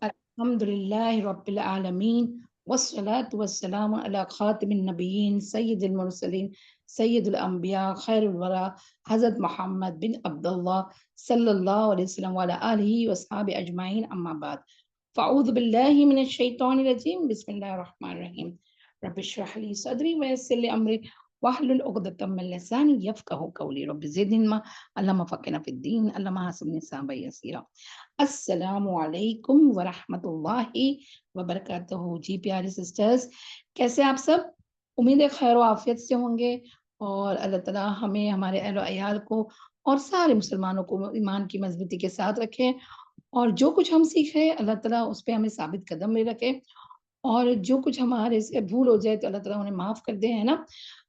अल्हम्दुलिल्लाहि रब्बिल आलमीन वस्सलातु वस्सलामु अला खातिमिन नबिय्यीन सय्यिदिल मुरसलीन सय्यिदुल अंबिया खैरुल वरा हज़रत मोहम्मद बिन अब्दुल्लाह सल्लल्लाहु अलैहि वसल्लम व अला आलिहि व अस्हाबि अजमाइन अम्मा बाद फ़अऊज़ु बिल्लाहि मिनश शैतानिर रजीम बिस्मिल्लाहिर रहमानिर रहीम रब्बि इश्रह ली सदरी व यस्सिर ली अमरी वाहलुल उक़दतम मिन लिसानी यफ़क़हू क़ौली रब्बि ज़िदनी इल्मा अल्लाहुम्मा फ़क़्हिना फ़िद्दीन अल्लाहुम्मा हसिबनी हिसाबन यसीरा। अस्सलामु अलैकुम व रहमतुल्लाहि व बरकातहू। जी प्यारे सिस्टर्स, कैसे आप सब? उम्मीद है खैर आफियत से होंगे और अल्लाह ताला हमें, हमारे अहल अयाल को और सारे मुसलमानों को ईमान की मजबूती के साथ रखे और जो कुछ हम सीख रहे हैं अल्लाह ताला उस पर हमें साबित कदम में रखे और जो कुछ हमारे से भूल हो जाए तो अल्लाह ताला उन्हें माफ़ कर दे। है ना,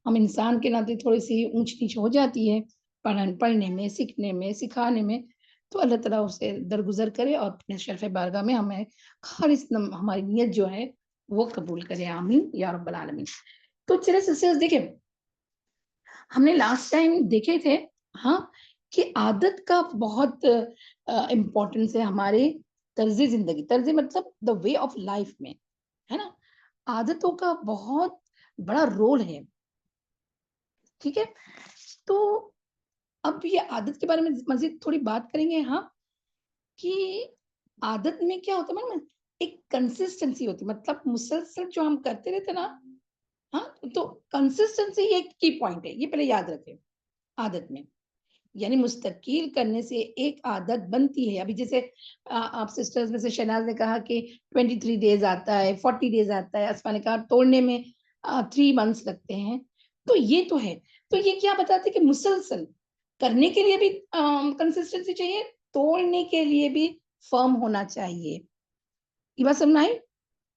हम इंसान के नाते थोड़ी सी ऊंच नीच हो जाती है पढ़ने में, सीखने में, सिखाने में, तो अल्लाह ताला उसे दरगुजर करे और अपने शरफ़ बारगाह में हमें खालिस हमारी नीयत जो है वो कबूल करे। आमीन या रब्बल आलमीन। तो चलिए सिस्टर्स, देखिए हमने लास्ट टाइम देखे थे, हाँ, कि आदत का बहुत इम्पोर्टेंस है हमारे तर्ज जिंदगी, तर्ज मतलब द वे ऑफ लाइफ में, है ना। आदतों का बहुत बड़ा रोल है, ठीक है। तो अब ये आदत के बारे में मजीद थोड़ी बात करेंगे, हाँ, कि आदत में क्या होता है मालूम है, एक कंसिस्टेंसी होती है, मतलब मुसलसल जो हम करते रहते ना, हाँ, तो कंसिस्टेंसी एक की पॉइंट है, ये पहले याद रखें। आदत में यानी मुस्तकिल करने से एक आदत बनती है। अभी जैसे आप सिस्टर्स में से शहनाज ने कहा कि 23 डेज आता है, 40 डेज आता है, असमा ने कहा तोड़ने में 3 मंथ्स लगते हैं, तो ये तो है। तो ये क्या बताते हैं कि मुसलसल करने के लिए भी कंसिस्टेंसी चाहिए, तोड़ने के लिए भी फर्म होना चाहिए। ये बात समझ में आई,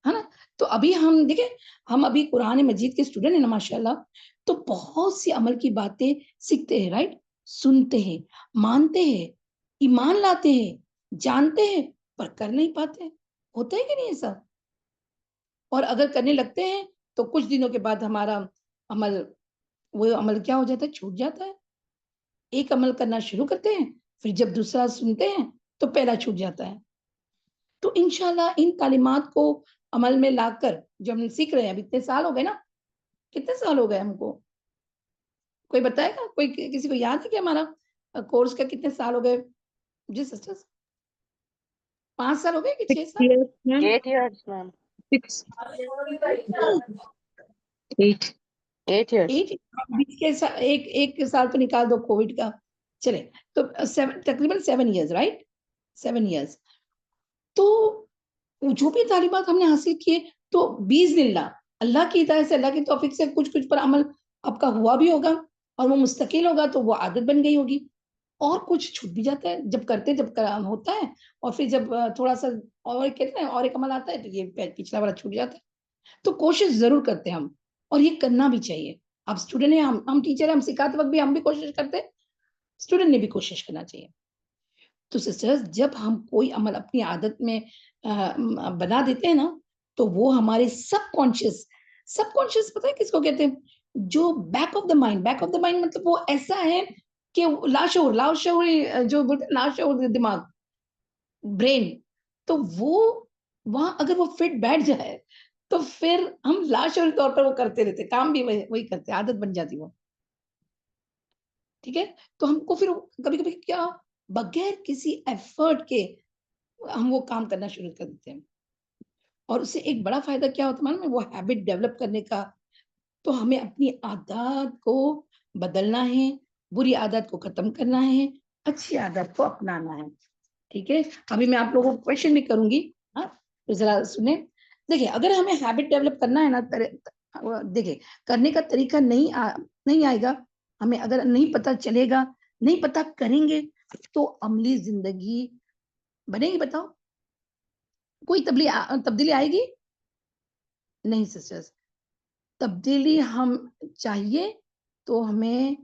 है ना। तो अभी हम देखें, हम अभी कुरान मजीद के स्टूडेंट हैं ना माशाल्लाह, तो बहुत सी अमल की बातें सीखते हैं, राइट, सुनते हैं, मानते हैं, ईमान लाते हैं, जानते हैं, पर कर नहीं पाते। होता है कि नहीं ऐसा? और अगर करने लगते हैं तो कुछ दिनों के बाद हमारा अमल, वो अमल क्या हो जाता है, छूट जाता है। एक अमल करना शुरू करते हैं, फिर जब दूसरा सुनते हैं तो पहला छूट जाता है। तो इंशाल्लाह इन तालीमात को अमल में लाकर जो हम सीख रहे हैं, अभी इतने साल हो गए ना, कितने साल हो गए हमको? कोई बताएगा? कोई किसी को याद है कि हमारा कोर्स का कितने साल हो गए? जी सिस्टर्स, 5 साल हो गए कि 6 6 साल? years, ma'am. 8 years, ma'am. 6, 8. 8 years. 8, बीच के एक एक साल तो निकाल दो कोविड का, चले तो तकरीबन 7 इयर्स, राइट, 7 इयर्स। तो जो भी तालीमात हमने हासिल किए, तो बीज़निल्लाह अल्लाह की हिदायत से, अल्लाह की तौफीक से कुछ कुछ पर अमल आपका हुआ भी होगा और वो मुस्तकिल होगा, तो वो आदत बन गई होगी। और कुछ छूट भी जाता है जब करते, जब होता है, और फिर जब थोड़ा सा और कहते हैं और एक अमल आता है तो ये पिछला वाला छूट जाता है। तो कोशिश जरूर करते हैं हम, और ये करना भी चाहिए। आप स्टूडेंट हैं, हम टीचर हैं, हम सिखाते वक्त भी हम भी कोशिश करते हैं, स्टूडेंट ने भी कोशिश करना चाहिए। तो सिस्टर्स, जब हम कोई अमल अपनी आदत में बना देते हैं ना, तो वो हमारे सबकॉन्शियस, सबकॉन्शियस पता है किसको कहते हैं? जो back of the mind, back of the mind मतलब वो ऐसा है कि लाशऊर, लाशऊर, जो बोलते हैं लाशऊर दिमाग, ब्रेन, तो वो वहां अगर वो फिट बैठ जाए तो फिर हम लाशऊरी तौर पर वो करते रहते, काम भी वही करते, आदत बन जाती वो, ठीक है। तो हमको फिर कभी कभी क्या, बगैर किसी एफर्ट के हम वो काम करना शुरू कर देते हैं, और उससे एक बड़ा फायदा क्या होता है मालूम है, वो हैबिट डेवलप करने का। तो हमें अपनी आदत को बदलना है, बुरी आदत को खत्म करना है, अच्छी आदत को अपनाना है, ठीक है। अभी मैं आप लोगों को क्वेश्चन भी करूंगी, हाँ, तो जरा सुने। देखिए, अगर हमें हैबिट डेवलप करना है ना, देखिए करने का तरीका नहीं आएगा, हमें अगर नहीं पता चलेगा, नहीं पता करेंगे, तो अमली जिंदगी बनेगी? बताओ, कोई तब्दीली आएगी? नहीं सिस्टर्स, तब्दीली हम चाहिए तो हमें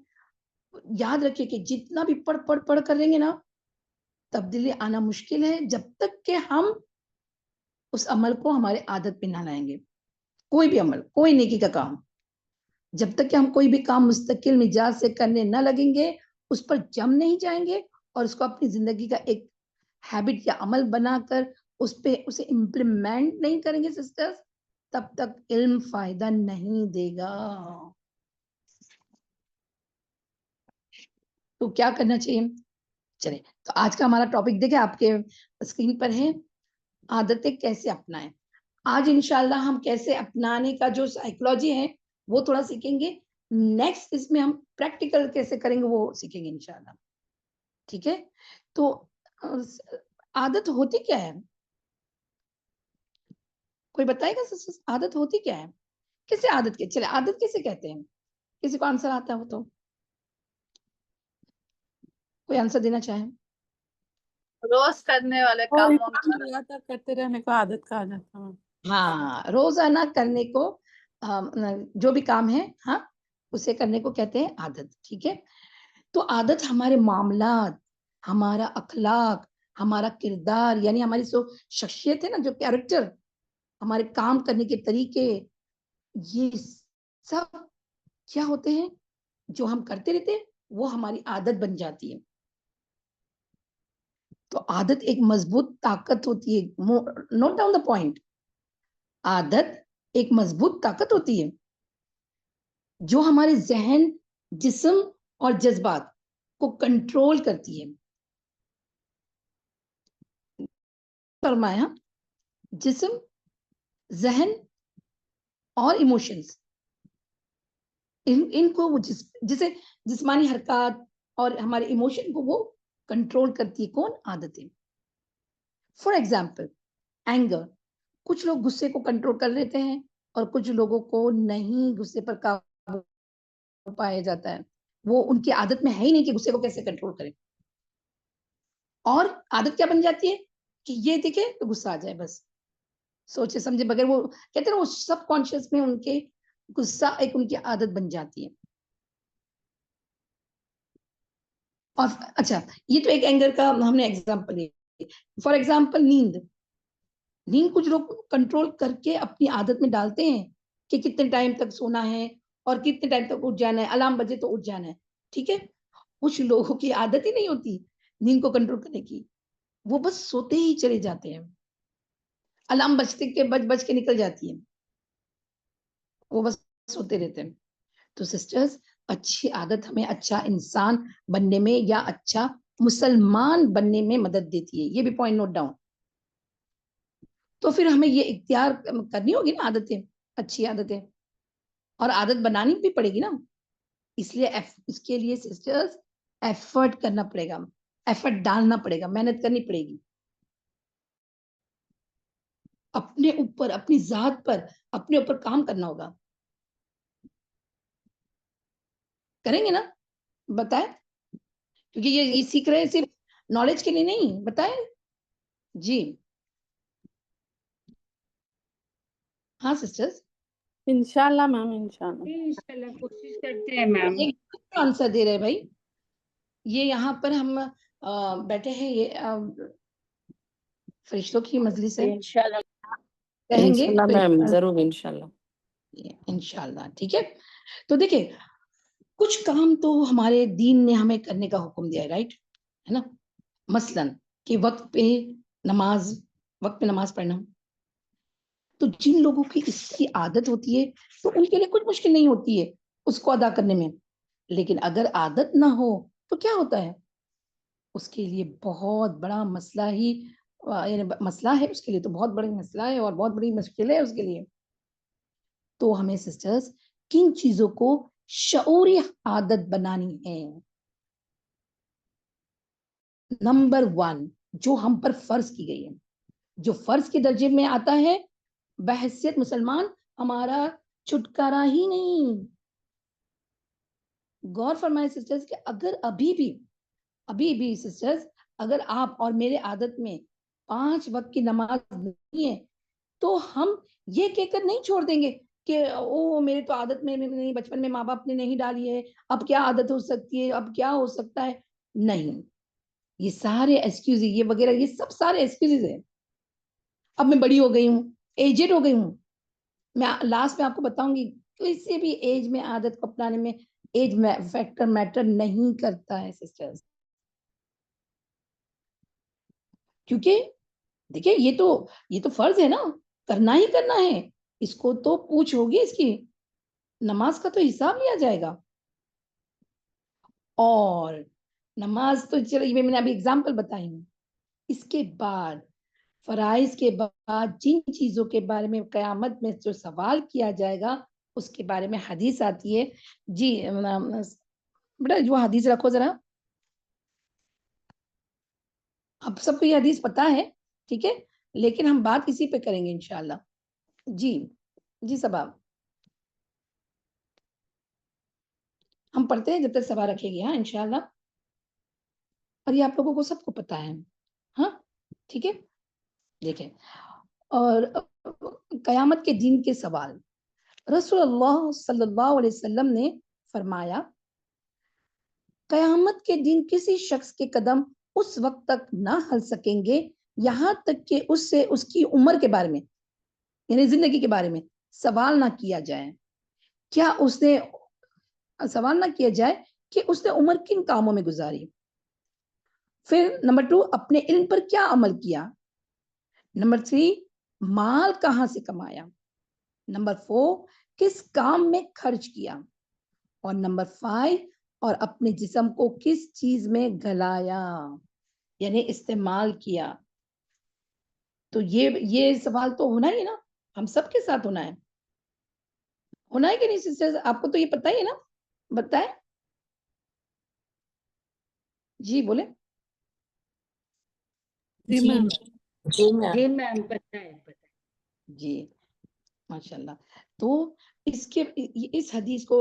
याद रखिए कि जितना भी पढ़ करेंगे ना, तब्दीली आना मुश्किल है जब तक कि हम उस अमल को हमारे आदत पे ना लाएंगे। कोई भी अमल, कोई नेकी का काम, जब तक कि हम कोई भी काम मुस्तकिल मिजाज से करने ना लगेंगे, उस पर जम नहीं जाएंगे और उसको अपनी जिंदगी का एक हैबिट या अमल बनाकर उसे इम्प्लीमेंट नहीं करेंगे सिस्टर्स, तब तक इल्म फायदा नहीं देगा। तो क्या करना चाहिए? चलिए, तो आज का हमारा टॉपिक देखें, आपके स्क्रीन पर है, आदतें कैसे अपनाएं। आज इंशाल्लाह हम कैसे अपनाने का जो साइकोलॉजी है वो थोड़ा सीखेंगे। नेक्स्ट इसमें हम प्रैक्टिकल कैसे करेंगे वो सीखेंगे इंशाल्लाह। ठीक है, तो आदत होती क्या है? कोई बताएगा आदत होती क्या है? किसे आदत के, चले आदत किसे कहते हैं? किसी को आंसर आता हो तो कोई आंसर देना चाहे। रोज करने वाले कामों को लगातार करते रहने को आदत कहा जाता है। हाँ, रोजाना करने को जो भी काम है, हाँ, उसे करने को कहते हैं आदत। ठीक है, तो आदत हमारे मामलात, हमारा अखलाक, हमारा किरदार, यानी हमारी जो शख्सियत है ना, जो कैरेक्टर, हमारे काम करने के तरीके, ये सब क्या होते हैं जो हम करते रहते हैं, वो हमारी आदत बन जाती है। तो आदत एक मजबूत ताकत होती है। नोट डाउन द पॉइंट, आदत एक मजबूत ताकत होती है जो हमारे जहन, जिस्म और जज्बात को कंट्रोल करती है। फरमाया, जिस्म, जहन और इमोशंस, इनको वो जिसे जिस्मानी हरकत और हमारे इमोशन को वो कंट्रोल करती है। कौन? आदतें। फॉर एग्जाम्पल, एंगर, कुछ लोग गुस्से को कंट्रोल कर लेते हैं और कुछ लोगों को नहीं गुस्से पर काबू पाया जाता है। वो उनकी आदत में है ही नहीं कि गुस्से को कैसे कंट्रोल करें। और आदत क्या बन जाती है कि ये दिखे तो गुस्सा आ जाए, बस सोचे समझे बगैर। वो कहते हैं वो सब कॉन्शियस में उनके गुस्सा एक उनकी आदत बन जाती है। और अच्छा, ये तो एक एंगर का हमने एग्जांपल लिया। फॉर एग्जांपल, नींद, नींद कुछ लोग कंट्रोल करके अपनी आदत में डालते हैं कि कितने टाइम तक सोना है और कितने टाइम तक उठ जाना है, अलार्म बजे तो उठ जाना है। ठीक है, कुछ लोगों की आदत ही नहीं होती नींद को कंट्रोल करने की, वो बस सोते ही चले जाते हैं, अलार्म बजते के बज बज के निकल जाती है, वो बस सोते रहते हैं। तो सिस्टर्स, अच्छी आदत हमें अच्छा इंसान बनने में या अच्छा मुसलमान बनने में मदद देती है, ये भी पॉइंट नोट डाउन। तो फिर हमें ये इख्तियार करनी होगी ना आदतें, अच्छी आदतें, और आदत बनानी भी पड़ेगी ना। इसलिए इसके लिए सिस्टर्स एफर्ट करना पड़ेगा, एफर्ट डालना पड़ेगा, मेहनत करनी पड़ेगी अपने ऊपर, अपनी जात पर, अपने ऊपर काम करना होगा। करेंगे ना? बताएं, क्योंकि ये सीख रहे हैं सिर्फ नॉलेज के लिए नहीं, बताएं जी। हाँ सिस्टर्स, इंशाल्लाह मैम, इंशाल्लाह। इंशाल्लाह कोशिश करते हैं मैम। एक आंसर दे रहे भाई, ये यहाँ पर हम बैठे हैं, ये फरिश्तों की मजलिस है, इंशाल्लाह कहेंगे इंशाल्लाह तो मैम, जरूर इंशाल्लाह। इंशाल्लाह। ठीक है, तो देखिए, कुछ काम तो हमारे दीन ने हमें करने का हुक्म दिया है, राइट, है ना। मसलन कि नमाज वक्त पे नमाज पढ़ना। तो जिन लोगों की इसकी आदत होती है तो उनके लिए कुछ मुश्किल नहीं होती है उसको अदा करने में। लेकिन अगर आदत ना हो तो क्या होता है, उसके लिए बहुत बड़ा मसला ही, यानी मसला है उसके लिए, तो बहुत बड़ी मसला है और बहुत बड़ी मुश्किल है उसके लिए। तो हमें सिस्टर्स किन चीजों को शऊरी आदत बनानी है? नंबर 1, जो हम पर फर्ज की गई है, जो फर्ज के दर्जे में आता है, बहैसियत मुसलमान हमारा छुटकारा ही नहीं। गौर फरमाए सिस्टर्स कि अगर अभी भी सिस्टर्स, अगर आप और मेरे आदत में 5 वक्त की नमाज नहीं है, तो हम ये कहकर नहीं छोड़ देंगे कि ओ मेरे तो आदत में नहीं, बचपन में माँ बाप ने नहीं डाली है, अब क्या आदत हो सकती है, अब क्या हो सकता है। नहीं, ये सारे एक्सक्यूज, ये वगैरह, ये सब सारे एक्सक्यूजेज है। अब मैं बड़ी हो गई हूँ, एजेड हो गई हूँ, मैं लास्ट में आपको बताऊंगी, किसी भी एज में आदत को अपनाने में एज फैक्टर मैटर नहीं करता है सिस्टर्स। क्योंकि देखिए ये तो फर्ज है ना, करना ही करना है, इसको तो पूछ होगी इसकी, नमाज का तो हिसाब लिया जाएगा। और नमाज तो चलो ये मैंने अभी एग्जाम्पल बताई हूँ। इसके बाद फराइज के बाद जिन चीजों के बारे में कयामत में जो सवाल किया जाएगा उसके बारे में हदीस आती है। जी बेटा जो हदीस रखो जरा, अब सबको ये हदीस पता है, ठीक है, लेकिन हम बात इसी पे करेंगे इंशाल्लाह। जी जी सबाब, हम पढ़ते हैं जब तक सभा रखेगी, हाँ इंशाल्लाह। और ये आप लोगों को सबको पता है, हाँ ठीक है। देखें, और कयामत के दिन के सवाल, रसूलुल्लाह सल्लल्लाहु अलैहि वसल्लम ने फरमाया, कयामत के दिन किसी शख्स के कदम उस वक्त तक ना हल सकेंगे यहां तक कि उससे उसकी उम्र के बारे में, यानी जिंदगी के बारे में सवाल ना किया जाए। क्या उसने सवाल ना किया जाए कि उसने उम्र किन कामों में गुजारी। फिर नंबर 2, अपने इल्म पर क्या अमल किया। नंबर 3, माल कहां से कमाया। नंबर 4, किस काम में खर्च किया। और नंबर 5, और अपने जिस्म को किस चीज में गलाया, यानी इस्तेमाल किया। तो ये सवाल तो होना ही है ना, हम सबके साथ होना है, होना है कि नहीं सिस्टर्स, आपको तो ये पता ही है ना, बताएं। जी बोले। जी जी मैम। मैम। जी मैम। जी मैम, पता है पता है। जी माशाल्लाह। तो इसके इस हदीस को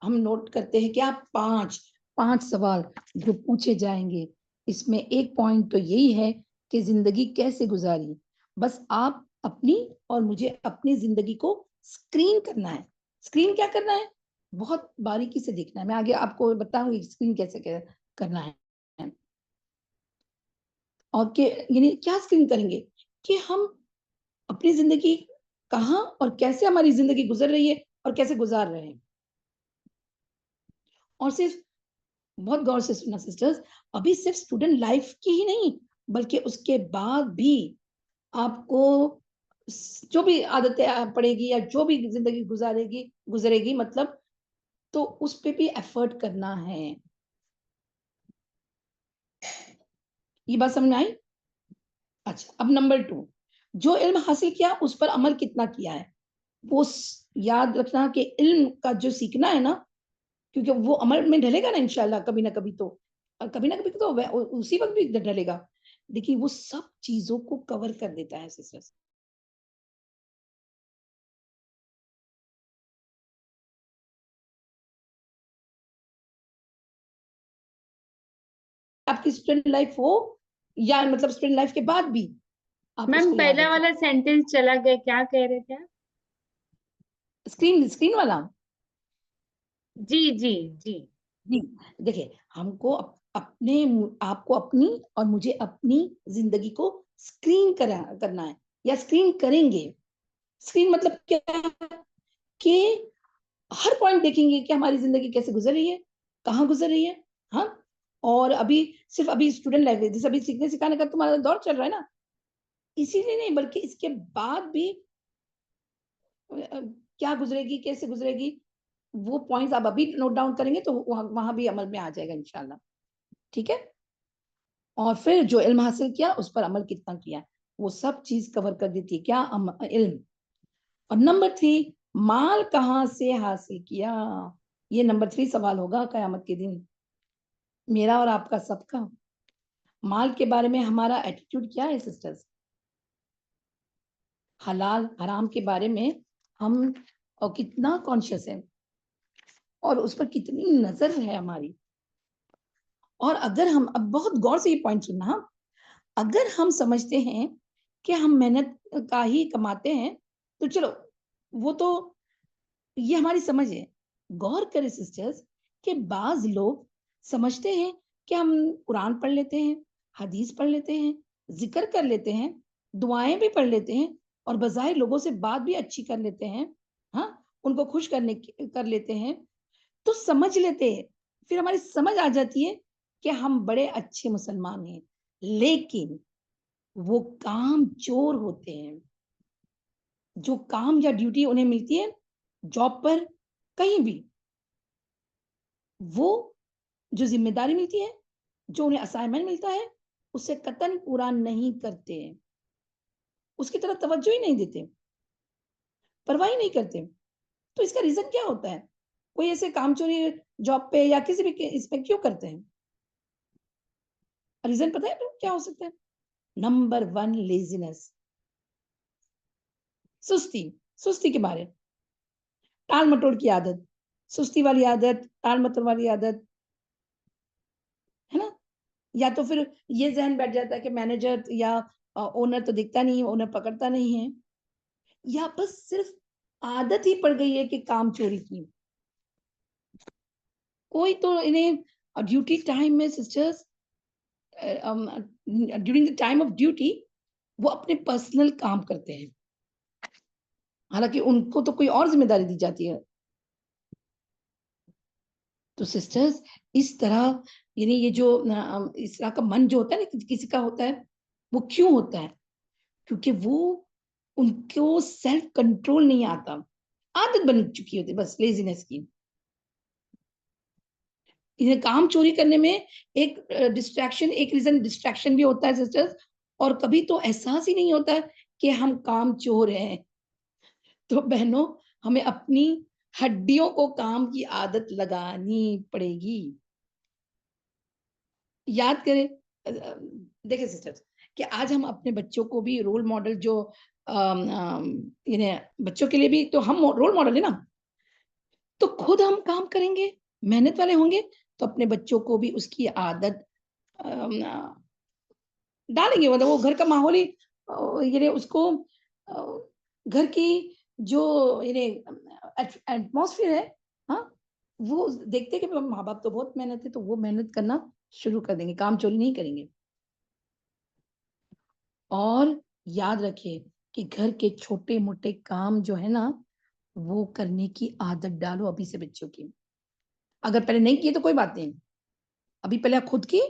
हम नोट करते हैं कि आप पांच सवाल जो पूछे जाएंगे, इसमें एक पॉइंट तो यही है कि जिंदगी कैसे गुजारी। बस आप अपनी और मुझे अपनी जिंदगी को स्क्रीन करना है। स्क्रीन क्या करना है, बहुत बारीकी से देखना है, मैं आगे आपको बताऊंगी स्क्रीन कैसे करना है। और के यानी क्या स्क्रीन करेंगे कि हम अपनी जिंदगी कहाँ और कैसे हमारी जिंदगी गुजर रही है और कैसे गुजार रहे हैं। और सिर्फ बहुत गौर से सुनना सिस्टर्स, अभी सिर्फ स्टूडेंट लाइफ की ही नहीं, बल्कि उसके बाद भी आपको जो भी आदतें पड़ेगी या जो भी जिंदगी गुजरेगी मतलब, तो उस पे भी एफर्ट करना है। ये बात समझ में आई। अच्छा, अब नंबर 2, जो इल्म हासिल किया उस पर अमल कितना किया है। वो याद रखना कि इल्म का जो सीखना है ना, क्योंकि वो अमल में ढलेगा ना इंशाल्लाह, कभी ना कभी तो, कभी ना कभी तो उसी वक्त भी ढलेगा। देखिए वो सब चीजों को कवर कर देता है सिस्टर्स। आपकी स्टूडेंट लाइफ हो या मतलब स्टूडेंट लाइफ के बाद भी आप मैम उसको याद पहला रखें। वाला सेंटेंस चला गया, क्या कह रहे थे आप? स्क्रीन वाला। जी जी जी। जी देखिए, हमको अपने आपको अपनी और मुझे अपनी जिंदगी को करना है या स्क्रीन करेंगे। स्क्रीन मतलब क्या, कि हर पॉइंट देखेंगे कि हमारी जिंदगी कैसे गुजर रही है, कहाँ गुजर रही है। हाँ, और अभी सिर्फ अभी स्टूडेंट लाइफ, जैसे अभी सीखने सिखाने का तुम्हारा दौर चल रहा है ना, इसीलिए नहीं बल्कि इसके बाद भी क्या गुजरेगी कैसे गुजरेगी, वो पॉइंट्स आप अभी नोट डाउन करेंगे तो वहां भी अमल में आ जाएगा इंशाल्लाह। ठीक है। और फिर जो इल्म हासिल किया उस पर अमल कितना किया, वो सब चीज कवर कर देती है क्या, इल्म। और नंबर 3, माल कहाँ से हासिल किया। ये नंबर 3 सवाल होगा कयामत के दिन, मेरा और आपका सबका। माल के बारे में हमारा एटीट्यूड क्या है सिस्टर्स, हलाल हराम के बारे में हम और कितना कॉन्शियस है और उस पर कितनी नजर है हमारी। और अगर हम, अब बहुत गौर से ये पॉइंट सुनना, अगर हम समझते हैं कि हम मेहनत का ही कमाते हैं तो चलो, वो तो ये हमारी समझ है। गौर करें सिस्टर्स कि बाज लोग समझते हैं कि हम कुरान पढ़ लेते हैं, हदीस पढ़ लेते हैं, जिक्र कर लेते हैं, दुआएं भी पढ़ लेते हैं और बजाय लोगों से बात भी अच्छी कर लेते हैं, हाँ उनको खुश कर लेते हैं, तो समझ लेते हैं, फिर हमारी समझ आ जाती है कि हम बड़े अच्छे मुसलमान हैं। लेकिन वो काम चोर होते हैं। जो काम या ड्यूटी उन्हें मिलती है जॉब पर, कहीं भी, वो जो जिम्मेदारी मिलती है, जो उन्हें असाइनमेंट मिलता है, उसे कतई पूरा नहीं करते हैं, उसकी तरफ तवज्जो ही नहीं देते, परवाह ही नहीं करते। तो इसका रीजन क्या होता है? कोई ऐसे कामचोरी जॉब पे या किसी भी इसमें क्यों करते हैं? रीजन पता है आपको क्या हो सकता है? नंबर 1, लेजीनेस, सुस्ती, सुस्ती के बारे, टाल मटोल की आदत, सुस्ती वाली आदत, टाल मटोल वाली आदत, है ना? या तो फिर ये ज़हन बैठ जाता है कि मैनेजर या ओनर तो दिखता नहीं है, ओनर पकड़ता नहीं है, या बस सिर्फ आदत ही पड़ गई है कि काम चोरी की। कोई तो इन्हें ड्यूटी टाइम में sisters, during the time of duty वो अपने पर्सनल काम करते हैं, हालांकि उनको तो कोई और जिम्मेदारी दी जाती है। तो सिस्टर्स, इस तरह यानी ये जो इस तरह का मन जो होता है ना किसी का होता है, वो क्यों होता है? क्योंकि वो उनको सेल्फ कंट्रोल नहीं आता, आदत बन चुकी होती है बस लेजीनेस की। इन्हें काम चोरी करने में एक डिस्ट्रैक्शन, एक रीजन डिस्ट्रैक्शन भी होता है सिस्टर्स, और कभी तो एहसास ही नहीं होता है कि हम काम चोर हैं। तो बहनों, हमें अपनी हड्डियों को काम की आदत लगानी पड़ेगी। याद करें, देखिए सिस्टर्स, कि आज हम अपने बच्चों को भी रोल मॉडल जो इन्हें बच्चों के लिए भी तो हम रोल मॉडल है ना, तो खुद हम काम करेंगे, मेहनत वाले होंगे, तो अपने बच्चों को भी उसकी आदत डालेंगे। मतलब वो घर का माहौल ही ये उसको घर की जो ये एटमॉस्फेयर है, हाँ, वो देखते कि माँ बाप तो बहुत मेहनत है, तो वो मेहनत करना शुरू कर देंगे, काम चोरी नहीं करेंगे। और याद रखिए कि घर के छोटे मोटे काम जो है ना, वो करने की आदत डालो अभी से बच्चों की। अगर पहले नहीं किए तो कोई बात नहीं, अभी पहले खुद की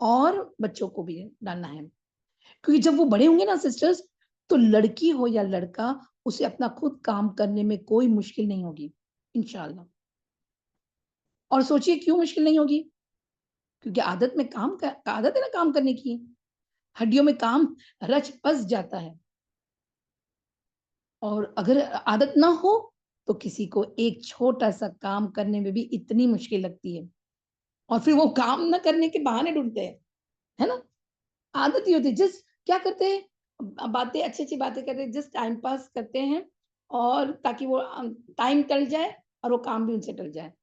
और बच्चों को भी डालना है। क्योंकि जब वो बड़े होंगे ना सिस्टर्स, तो लड़की हो या लड़का, उसे अपना खुद काम करने में कोई मुश्किल नहीं होगी इंशाल्लाह। और सोचिए क्यों मुश्किल नहीं होगी? क्योंकि आदत में आदत है ना काम करने की, हड्डियों में काम रच बस जाता है। और अगर आदत ना हो तो किसी को एक छोटा सा काम करने में भी इतनी मुश्किल लगती है, और फिर वो काम ना करने के बहाने ढूंढते हैं, है ना? आदत ही होती है, जस्ट क्या करते हैं, बातें अच्छी अच्छी बातें करते हैं, जस्ट टाइम पास करते हैं, और ताकि वो टाइम टल जाए और वो काम भी उनसे टल जाए।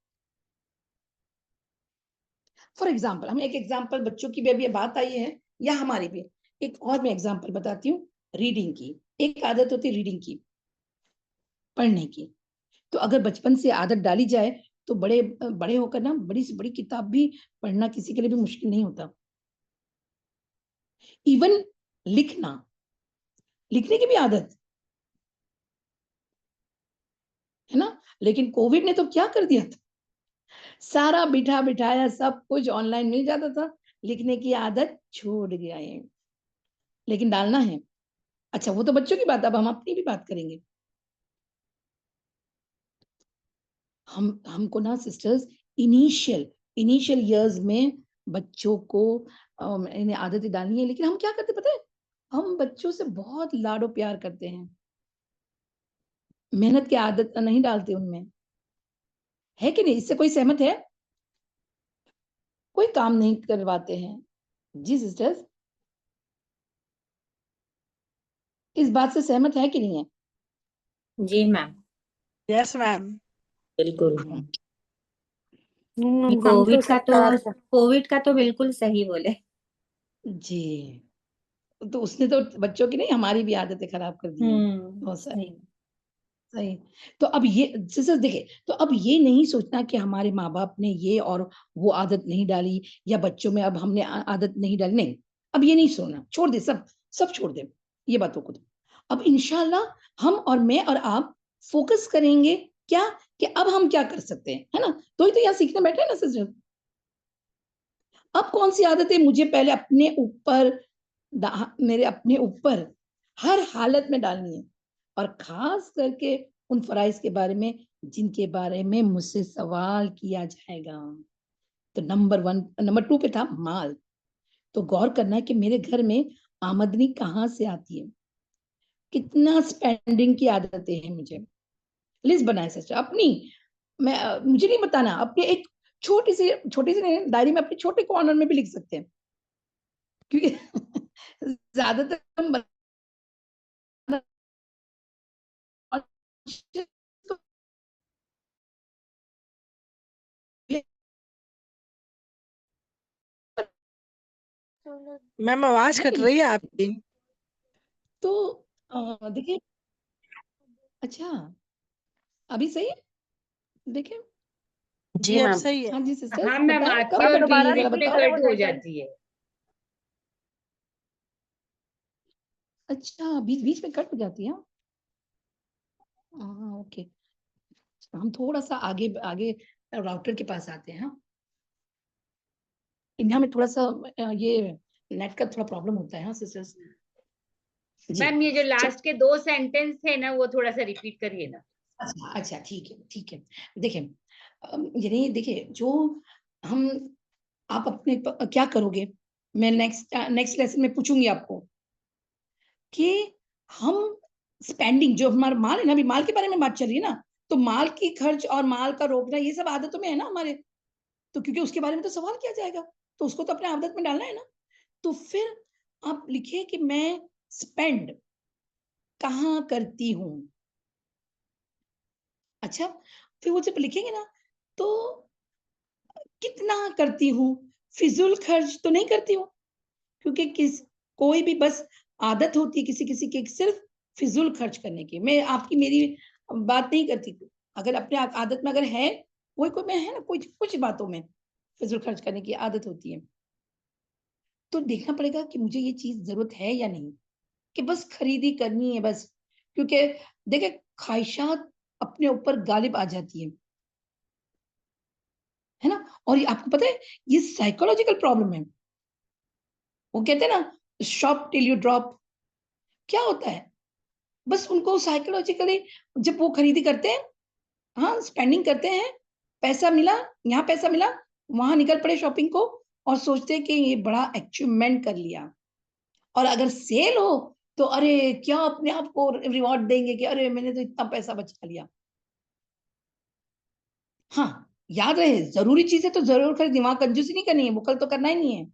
फॉर एग्जाम्पल, हम एक एग्जाम्पल, बच्चों की भी अभी बात आई है या हमारी भी, एक और मैं एग्जाम्पल बताती हूँ। रीडिंग की एक आदत होती है, रीडिंग की, पढ़ने की। तो अगर बचपन से आदत डाली जाए तो बड़े बड़े होकर ना बड़ी से बड़ी किताब भी पढ़ना किसी के लिए भी मुश्किल नहीं होता। इवन लिखना, लिखने की भी आदत है ना। लेकिन कोविड ने तो क्या कर दिया था, सारा बिठा बिठाया सब कुछ ऑनलाइन मिल जाता था, लिखने की आदत छूट गया है। लेकिन डालना है। अच्छा, वो तो बच्चों की बात, अब हम अपनी भी बात करेंगे। हमको ना सिस्टर्स, इनिशियल इनिशियल इयर्स में बच्चों को इन्हें आदतें डालनी है। लेकिन हम क्या करते पता है, हम बच्चों से बहुत लाडो प्यार करते हैं, मेहनत की आदत नहीं डालते उनमें, है कि नहीं? इससे कोई सहमत है? कोई काम नहीं करवाते हैं। जी सिस्टर्स, इस बात से सहमत है कि नहीं है? जी मैम, यस मैम। बिल्कुल। हम तो कोविड का सब तो प्यार करते कोविड का तो बिल्कुल सही बोले। जी, तो उसने तो बच्चों की नहीं, हमारी भी आदतें खराब कर दी हैं बहुत सारी। सही। सही। तो अब ये सिस्टर्स देखिए, तो अब ये नहीं सोचना कि हमारे माँ बाप ने ये और वो आदत नहीं डाली, या बच्चों में अब हमने आदत नहीं डाली, नहीं। अब ये नहीं सोना, छोड़ दे, सब सब छोड़ दे ये बातों को। अब इंशाल्लाह हम और मैं और आप फोकस करेंगे क्या, कि अब हम क्या कर सकते हैं, है ना? तो ही तो यहाँ सीखने बैठे हैं ना सिस्टर। अब कौन सी आदतें मुझे पहले अपने ऊपर मेरे अपने ऊपर हर हालत में डालनी है, और खास करके उन फराइज के बारे में जिनके बारे में मुझसे सवाल किया जाएगा। तो नंबर 2 पे था माल। तो गौर करना है कि मेरे घर में आमदनी कहाँ से आती है, कितना स्पेंडिंग की आदतें हैं मुझे। लिस्ट बनाए सिस्टर अपनी। मुझे नहीं बताना, अपने एक छोटी सी डायरी में अपने छोटे कॉर्नर में भी लिख सकते हैं, क्योंकि ज्यादातर हम मैम आवाज कट रही है आपकी। तो देखिए, अच्छा अभी सही है, देखिए। जी अब सही है। हाँ जी सिस्टर, हाँ मैम, बताएं आपकी कब और कट रही है, बीच जरा बीच में बताओ। कट हो जाती है। अच्छा, बीच बीच में कट हो जाती है। हाँ ओके, हम थोड़ा सा आगे आगे राउटर के पास आते हैं। हाँ, इंडिया में थोड़ा सा ये नेट का थोड़ा प्रॉब्लम होता है। हाँ सिस्टर्स जी। मैम ये जो लास्ट के 2 सेंटेंस थे ना, वो थोड़ा सा रिपीट करिए ना। अच्छा अच्छा, ठीक है ठीक है। देखिए यानी देखिए, जो हम आप अपने क्या करोगे, मैं नेक्स्ट लेसन में पूछूंगी आपको कि हम स्पेंडिंग, जो हमारा माल है ना, अभी माल के बारे में बात चल रही है ना, तो माल की खर्च और माल का रोकना ये सब आदतों में है ना हमारे। तो क्योंकि उसके बारे में तो सवाल किया जाएगा, तो उसको तो अपने आदत में डालना है ना। तो फिर आप लिखिए कि मैं स्पेंड कहाँ करती हूँ। अच्छा, फिर वो जब लिखेंगे ना, तो कितना करती हूँ, फिजूल खर्च तो नहीं करती हूँ, क्योंकि कोई भी बस आदत होती है किसी किसी की सिर्फ फिजूल खर्च करने की। मैं आपकी मेरी बात नहीं करती, अगर अपने आदत में अगर है, कोई में है ना, कुछ बातों में फिजूल खर्च करने की आदत होती है, तो देखना पड़ेगा कि मुझे ये चीज जरूरत है या नहीं, कि बस खरीदी करनी है बस। क्योंकि देखिए, ख्वाहिशात अपने ऊपर गालिब आ जाती है ना। और ये आपको पता है, ये साइकोलॉजिकल प्रॉब्लम है। वो कहते हैं ना, शॉप टिल यू ड्रॉप। क्या होता है, बस उनको साइकोलॉजिकली जब वो खरीदी करते हैं, हाँ स्पेंडिंग करते हैं, पैसा मिला, यहाँ पैसा मिला, वहां निकल पड़े शॉपिंग को, और सोचते हैं कि ये बड़ा अचीवमेंट कर लिया। और अगर सेल हो तो अरे क्या अपने आप को रिवॉर्ड देंगे कि अरे मैंने तो इतना पैसा बचा लिया। हाँ, याद रहे, जरूरी चीजें तो जरूर खरीदनी, वहां कंजूसी नहीं करनी है, बुकल तो करना ही नहीं है।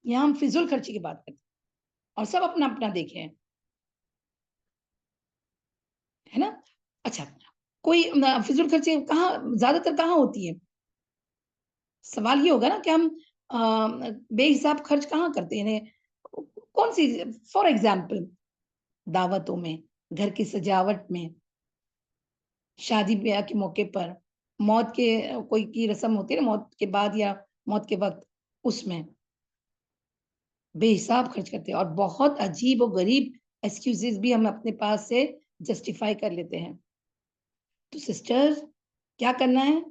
यहाँ हम फिजूल खर्ची की बात करते हैं, और सब अपना अपना देखे हैं, है ना। अच्छा, कोई फिजूल खर्ची कहाँ ज्यादातर कहाँ होती है, सवाल ये होगा ना कि हम बेहिसाब खर्च कहाँ करते हैं, कौन सी, फॉर एग्जाम्पल दावतों में, घर की सजावट में, शादी ब्याह के मौके पर, मौत के कोई की रस्म होती है ना, मौत के बाद या मौत के वक्त, उसमें बेहिसाब खर्च करते हैं, और बहुत अजीब और गरीब एक्सक्यूजेस भी हम अपने पास से जस्टिफाई कर लेते हैं। तो सिस्टर्स, क्या करना है,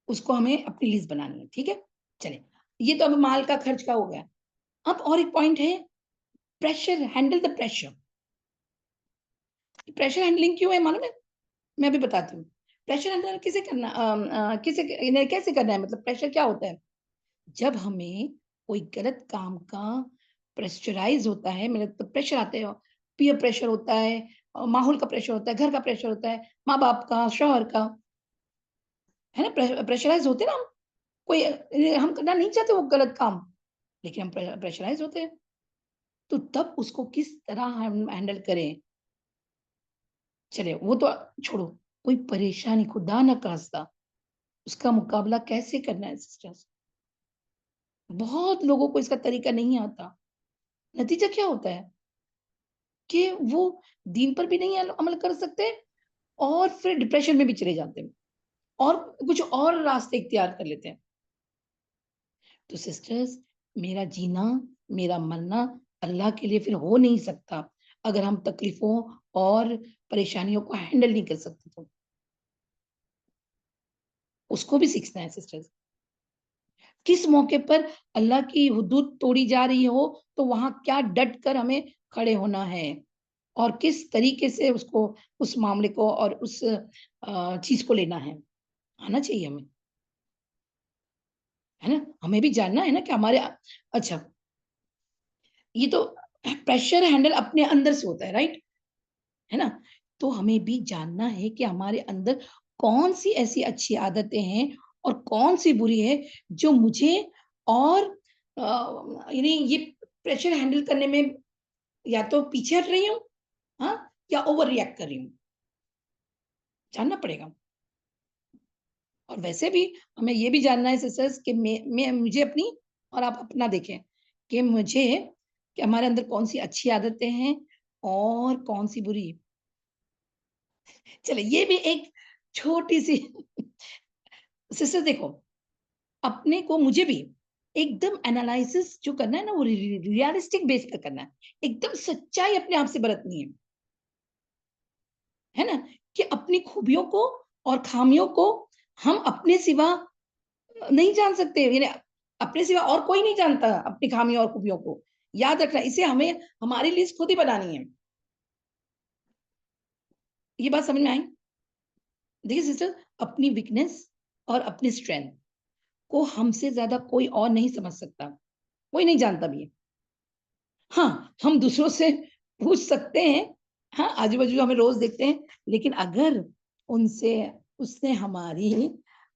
उसको हमें अपनी लिस्ट बनानी है, ठीक है। चले, ये तो अब माल का खर्च का हो गया। अब और एक पॉइंट है, pressure, handle the pressure. Pressure handling क्यों है मालूम है, मैं अभी बताती हूँ। प्रेशर हैंडल किसे करना, कैसे करना है, मतलब प्रेशर क्या होता है, जब हमें कोई गलत काम का प्रेशराइज होता है, मतलब तो प्रेशर आते हैं, पीयर प्रेशर होता है, माहौल का प्रेशर होता है, घर का प्रेशर होता है, माँ बाप का, शौहर का, है ना, प्रेशराइज होते हैं ना हम। कोई हम करना नहीं चाहते वो गलत काम, लेकिन हम प्रेशराइज होते हैं। तो तब उसको किस तरह हम हैंडल करें, चले वो तो छोड़ो, कोई परेशानी खुदा न खास्ता, उसका मुकाबला कैसे करना है सिस्टर्स, बहुत लोगों को इसका तरीका नहीं आता। नतीजा क्या होता है कि वो दीन पर भी नहीं अमल कर सकते, और फिर डिप्रेशन में भी चले जाते हैं, और कुछ और रास्ते इख्तियार कर लेते हैं। तो सिस्टर्स, मेरा जीना, मेरा मरना अल्लाह के लिए फिर हो नहीं सकता, अगर हम तकलीफों और परेशानियों को हैंडल नहीं कर सकते। तो उसको भी सीखना है सिस्टर्स। किस मौके पर अल्लाह की हुदूद तोड़ी जा रही हो तो वहां क्या डट कर हमें खड़े होना है और किस तरीके से उसको, उस मामले को और उस चीज को लेना है, आना चाहिए हमें, है ना। हमें भी जानना है ना कि हमारे, अच्छा ये तो प्रेशर हैंडल अपने अंदर से होता है, राइट, है ना। तो हमें भी जानना है कि हमारे अंदर कौन सी ऐसी अच्छी आदतें हैं और कौन सी बुरी है जो मुझे और यानी ये प्रेशर हैंडल करने में या तो पीछे हट रही हूँ, हाँ, या ओवर रिएक्ट कर रही हूँ, जानना पड़ेगा। और वैसे भी हमें ये भी जानना है सिस्टर्स कि मैं मुझे अपनी और आप अपना देखें कि मुझे, कि हमारे अंदर कौन सी अच्छी आदतें हैं और कौन सी बुरी। चले ये भी एक छोटी सी सिस्टर देखो, अपने को मुझे भी एकदम एनालिसिस जो करना है ना वो रियलिस्टिक बेस पे करना है, एकदम सच्चाई अपने आप से बरतनी है ना, कि अपनी खूबियों को और खामियों को हम अपने सिवा नहीं जान सकते, यानी अपने सिवा और कोई नहीं जानता अपनी खामियों और खूबियों को, याद रखना, इसे हमें हमारी लिस्ट खुद ही बनानी है। ये बात समझ में आई? देखिए सिस्टर, अपनी वीकनेस और अपनी स्ट्रेंथ को हमसे ज्यादा कोई और नहीं समझ सकता, कोई नहीं जानता भी। हाँ, हम दूसरों से पूछ सकते हैं, हाँ, आजू बाजू हमें रोज देखते हैं, लेकिन अगर उनसे उसने हमारी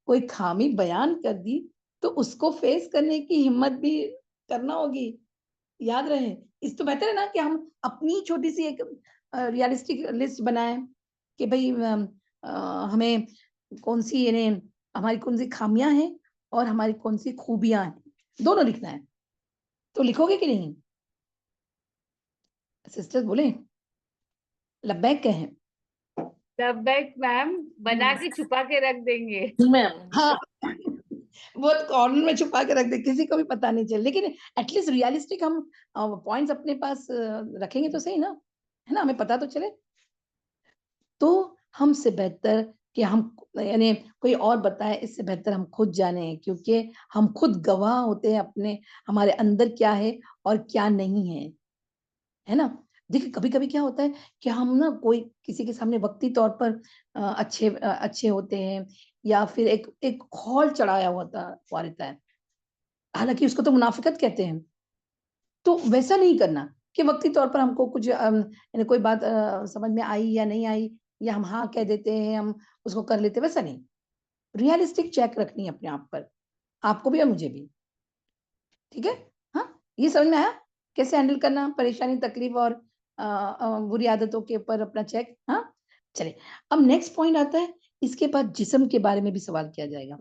कोई खामी बयान कर दी तो उसको फेस करने की हिम्मत भी करना होगी, याद रहे। इस तो बेहतर है ना कि हम अपनी छोटी सी एक रियलिस्टिक लिस्ट बनाएं कि भाई हमें कौन सी, यानी हमारी कौन सी खामियां हैं और हमारी कौन सी खूबियां हैं, दोनों लिखना है। तो लिखोगे कि नहीं सिस्टर? बोले लब्बैक कहें। लब्बैक मैम, बना के छुपा के रख देंगे। मैम। हाँ वो कॉर्नर में छुपा के रख दे, किसी को भी पता नहीं चले, लेकिन एटलीस्ट रियलिस्टिक हम पॉइंट्स अपने पास रखेंगे तो सही ना, है ना, हमें पता तो चले। तो हमसे बेहतर कि हम, यानी कोई और बताए, इससे बेहतर हम खुद जाने, क्योंकि हम खुद गवाह होते हैं अपने, हमारे अंदर क्या है और क्या नहीं है ना। देखिए कभी कभी क्या होता है कि हम ना कोई किसी के सामने वक्ती तौर पर अच्छे होते हैं, या फिर एक एक खौल चढ़ाया हुआ रहता है, हालांकि उसको तो मुनाफिकत कहते हैं। तो वैसा नहीं करना कि वक्ती तौर पर हमको कुछ यानी कोई बात समझ में आई या नहीं आई, या हम हाँ कह देते हैं, हम उसको कर लेते हैं, वैसा नहीं। रियलिस्टिक चेक रखनी है अपने आप पर, आपको भी और मुझे भी, ठीक है। हाँ, ये समझ में आया कैसे हैंडल करना परेशानी, तकलीफ और बुरी आदतों के ऊपर अपना चेक। हाँ, चलिए अब नेक्स्ट पॉइंट आता है, इसके बाद जिस्म के बारे में भी सवाल किया जाएगा,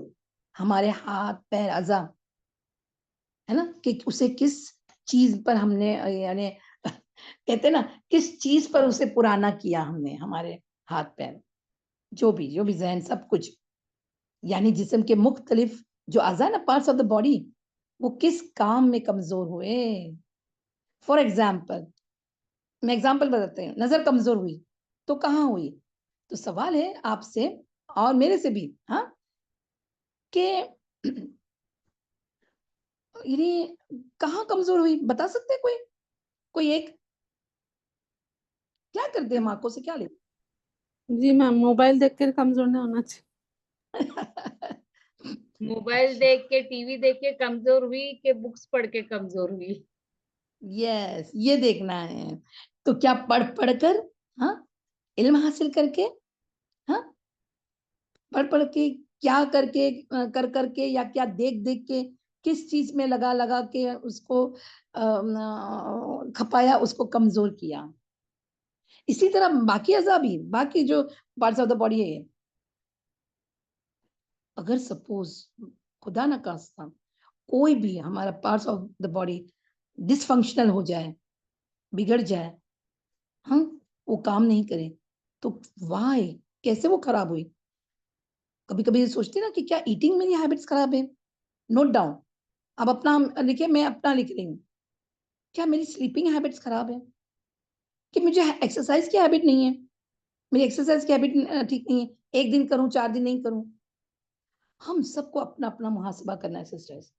हमारे हाथ पैर अज़ा, है ना, कि उसे किस चीज पर हमने यानी कहते हैं ना, किस चीज पर उसे पुराना किया हमने, हमारे हाथ पैर, जो भी जहन, सब कुछ, यानी जिस्म के मुख्तलिफ जो अज़ा ना, पार्ट्स ऑफ द बॉडी, वो किस काम में कमजोर हुए। फॉर एग्जाम्पल, मैं एग्जाम्पल बताते हैं, नजर कमजोर हुई तो कहाँ हुई? तो सवाल है आपसे और मेरे से भी, हाँ, कि ये कहाँ कमजोर हुई, बता सकते हैं कोई? कोई एक, क्या करते हैं हम आंखों से, क्या ले जी मैम, मोबाइल देख कर कमजोर नहीं होना चाहिए। मोबाइल देख के, टीवी देख के कमजोर हुई कि बुक्स पढ़ के कमजोर हुई? यस, ये देखना है। तो क्या पढ़ पढ़ कर, हाँ, इल्म हासिल करके, हाँ, पढ़ पढ़ के, क्या करके, कर करके, या क्या देख देख के, किस चीज में लगा लगा के उसको खपाया, उसको कमजोर किया। इसी तरह बाकी अज़ा भी, बाकी जो पार्ट्स ऑफ द बॉडी है, अगर सपोज खुदा ना खास्ता कोई भी हमारा parts of the body dysfunctional हो जाए, बिगड़ जाए, हाँ, वो काम नहीं करे, तो वाई, कैसे वो खराब हुई? कभी कभी सोचते ना कि क्या ईटिंग मेरी हैबिट्स खराब है? नोट डाउन, अब अपना हम लिखे, मैं अपना लिख रही हूँ, क्या मेरी स्लीपिंग हैबिट्स खराब है? कि मुझे एक्सरसाइज की हैबिट नहीं है, मेरी एक्सरसाइज की हैबिट ठीक नहीं है, एक दिन करूं 4 दिन नहीं करूं। हम सबको अपना अपना मुहासबा करना है सिस्टर्स,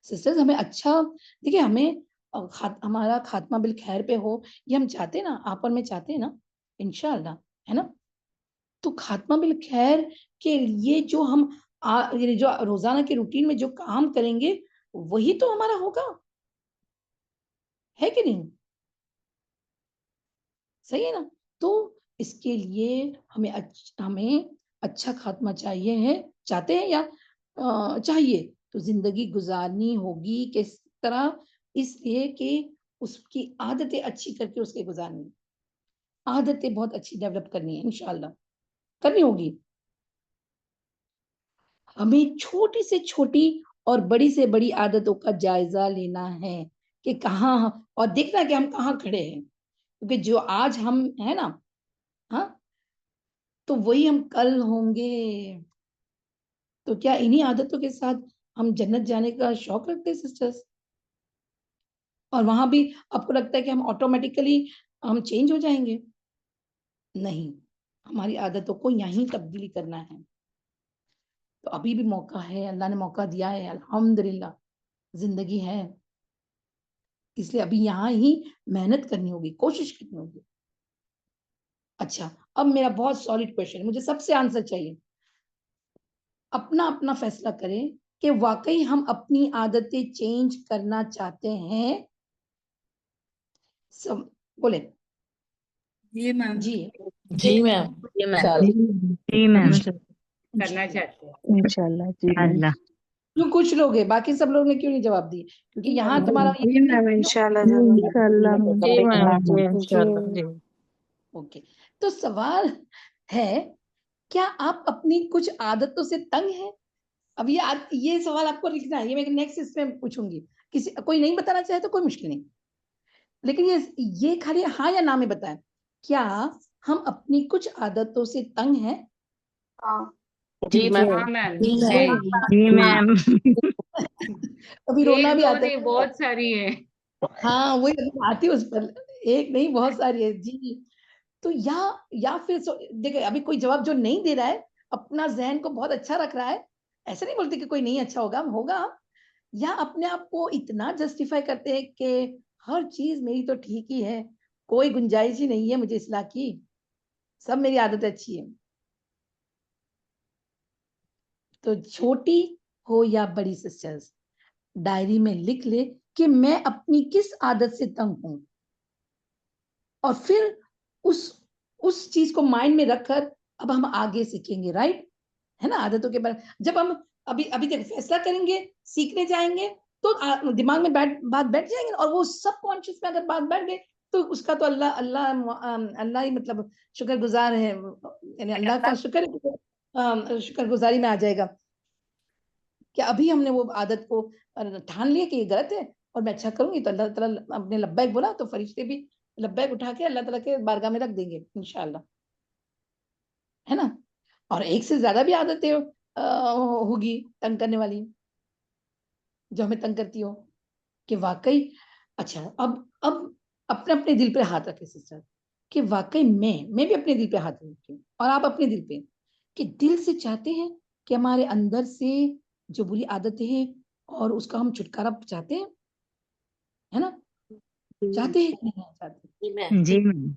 सिस्टर्स हमें अच्छा, देखिए हमें हमारा खात्मा बिल खैर पे हो, ये हम चाहते हैं ना, आप और मैं चाहते हैं ना, इंशाअल्लाह, है ना? तो खात्मा बिल खैर के लिए जो हम ये जो रोजाना के रूटीन में जो काम करेंगे, वही तो हमारा होगा, है कि नहीं? सही है ना? तो इसके लिए हमें अच्छा खात्मा चाहिए है, चाहते हैं या चाहिए, तो ज़िंदगी गुज़ारनी होगी किस तरह? इसलिए कि उसकी आदतें अच्छी करके उसके गुज़ारनी। आदतें बहुत अच्छी डेवलप करनी है इंशाअल्लाह, करनी होगी। हमें छोटी से छोटी और बड़ी से बड़ी आदतों का जायज़ा लेना है कि कहाँ और देखना है कि हम कहाँ खड़े हैं। क्योंकि जो आज हम हैं ना, हाँ? तो वही हम कल होंगे। तो क्या इन्हीं आदतों के साथ हम जन्नत जाने का शौक रखते हैं सिस्टर्स? और वहाँ भी आपको लगता है कि हम ऑटोमैटिकली हम चेंज हो जाएँगे? नहीं, हमारी आदतों को यहीं तब्दीली करना है। तो अभी भी मौका है, अल्लाह ने मौका दिया है, अल्हम्दुलिल्लाह, ज़िंदगी है। इसलिए अभी यहाँ ही मेहनत करनी होगी, कोशिश करनी होगी। अच्छा, अब मेरा बहुत सॉलिड क्वेश्चन है, मुझे सबसे आंसर चाहिए। अपना-अपना फैसला करें कि वाक़ई हम अपनी आदतें चेंज करना चाहते हैं? सब बोले। जी मैम, जी, जी मैम। जी मैम। जी मैम। करना चाहते हैं। इंशाल्लाह जी मैम। अल्लाह। क्यों कुछ लोग हैं, बाकी सब लोग ने क्यों नहीं जवाब दिए? क्योंकि यहाँ तुम्हारा जी मैम इंशाल्लाह जरूर। इंशाल्लाह जी मैम। जी इंशाल्लाह जी। ओके, तो सवाल है, क्या आप अपनी कुछ आदतों से तंग हैं? अब ये सवाल आपको लिखना है, ये मैं नेक्स्ट इसमें पूछूँगी। किसी कोई नहीं बताना चाहे तो कोई मुश्किल नहीं। लेकिन ये खाली हाँ या ना में बताएँ। क्या हम अपनी कुछ आदतों से तंग हैं? जी मैम। हाँ मैम, वेरी है। गुड। जी मैम। कभी रोना एक भी दो आता नहीं, है। बहुत सारी है। हाँ, वही आती है उस पर, एक नहीं बहुत सारी है। जी, तो या फिर देखिए अभी कोई जवाब जो नहीं दे रहा है, अपना ज़हन को बहुत अच्छा रख रहा है, ऐसे नहीं बोलते कि कोई नहीं अच्छा होगा, होगा, या अपने आप को इतना जस्टिफाई करते हैं कि हर चीज़ मेरी तो ठीक ही है, कोई गुंजाइश ही नहीं है मुझे इस्लाह की, सब मेरी आदतें अच्छी है। तो छोटी हो या बड़ी सिस्टर्स, डायरी में लिख ले कि मैं अपनी किस आदत से तंग हूँ, और फिर उस उस चीज़ को माइंड में रखकर अब हम आगे सीखेंगे, राइट? है ना? आदतों के बारे जब हम अभी अभी देखो फैसला करेंगे, सीखने जाएँगे, तो दिमाग में बात बैठ जाएँगी, और वो सबकॉन्शियस में अगर बात बैठ गई, तो उसका तो अल्लाह ही मतलब शुक्रगुज़ार है, यानी अल्लाह का शुक्र है कि शुक्रगुज़ारी में आ जाएगा। कि अभी हमने वो आदत को ठान लिया कि ये गलत है और मैं अच्छा करूँगी, तो अल्लाह ताला अपने लब्बैक बोला तो फरिश्ते भी लब्बैक उठा के अल्लाह ताला के बारगाह में रख देंगे इंशाअल्लाह, है ना? और एक से ज़्यादा भी आदतें होगी तंग करने वाली, जो हमें तंग करती हो, कि वाक़ई अच्छा अब अपने-अपने दिल पे हाथ रखें सिस्टर, कि वाक़ई मैं भी अपने दिल पे हाथ रखती हूँ और आप अपने दिल पे, कि दिल से चाहते हैं कि हमारे अंदर से जो बुरी आदतें हैं और उसका हम छुटकारा चाहते हैं, है ना? चाहते हैं कि नहीं चाहते? जी मैम। जी मैम।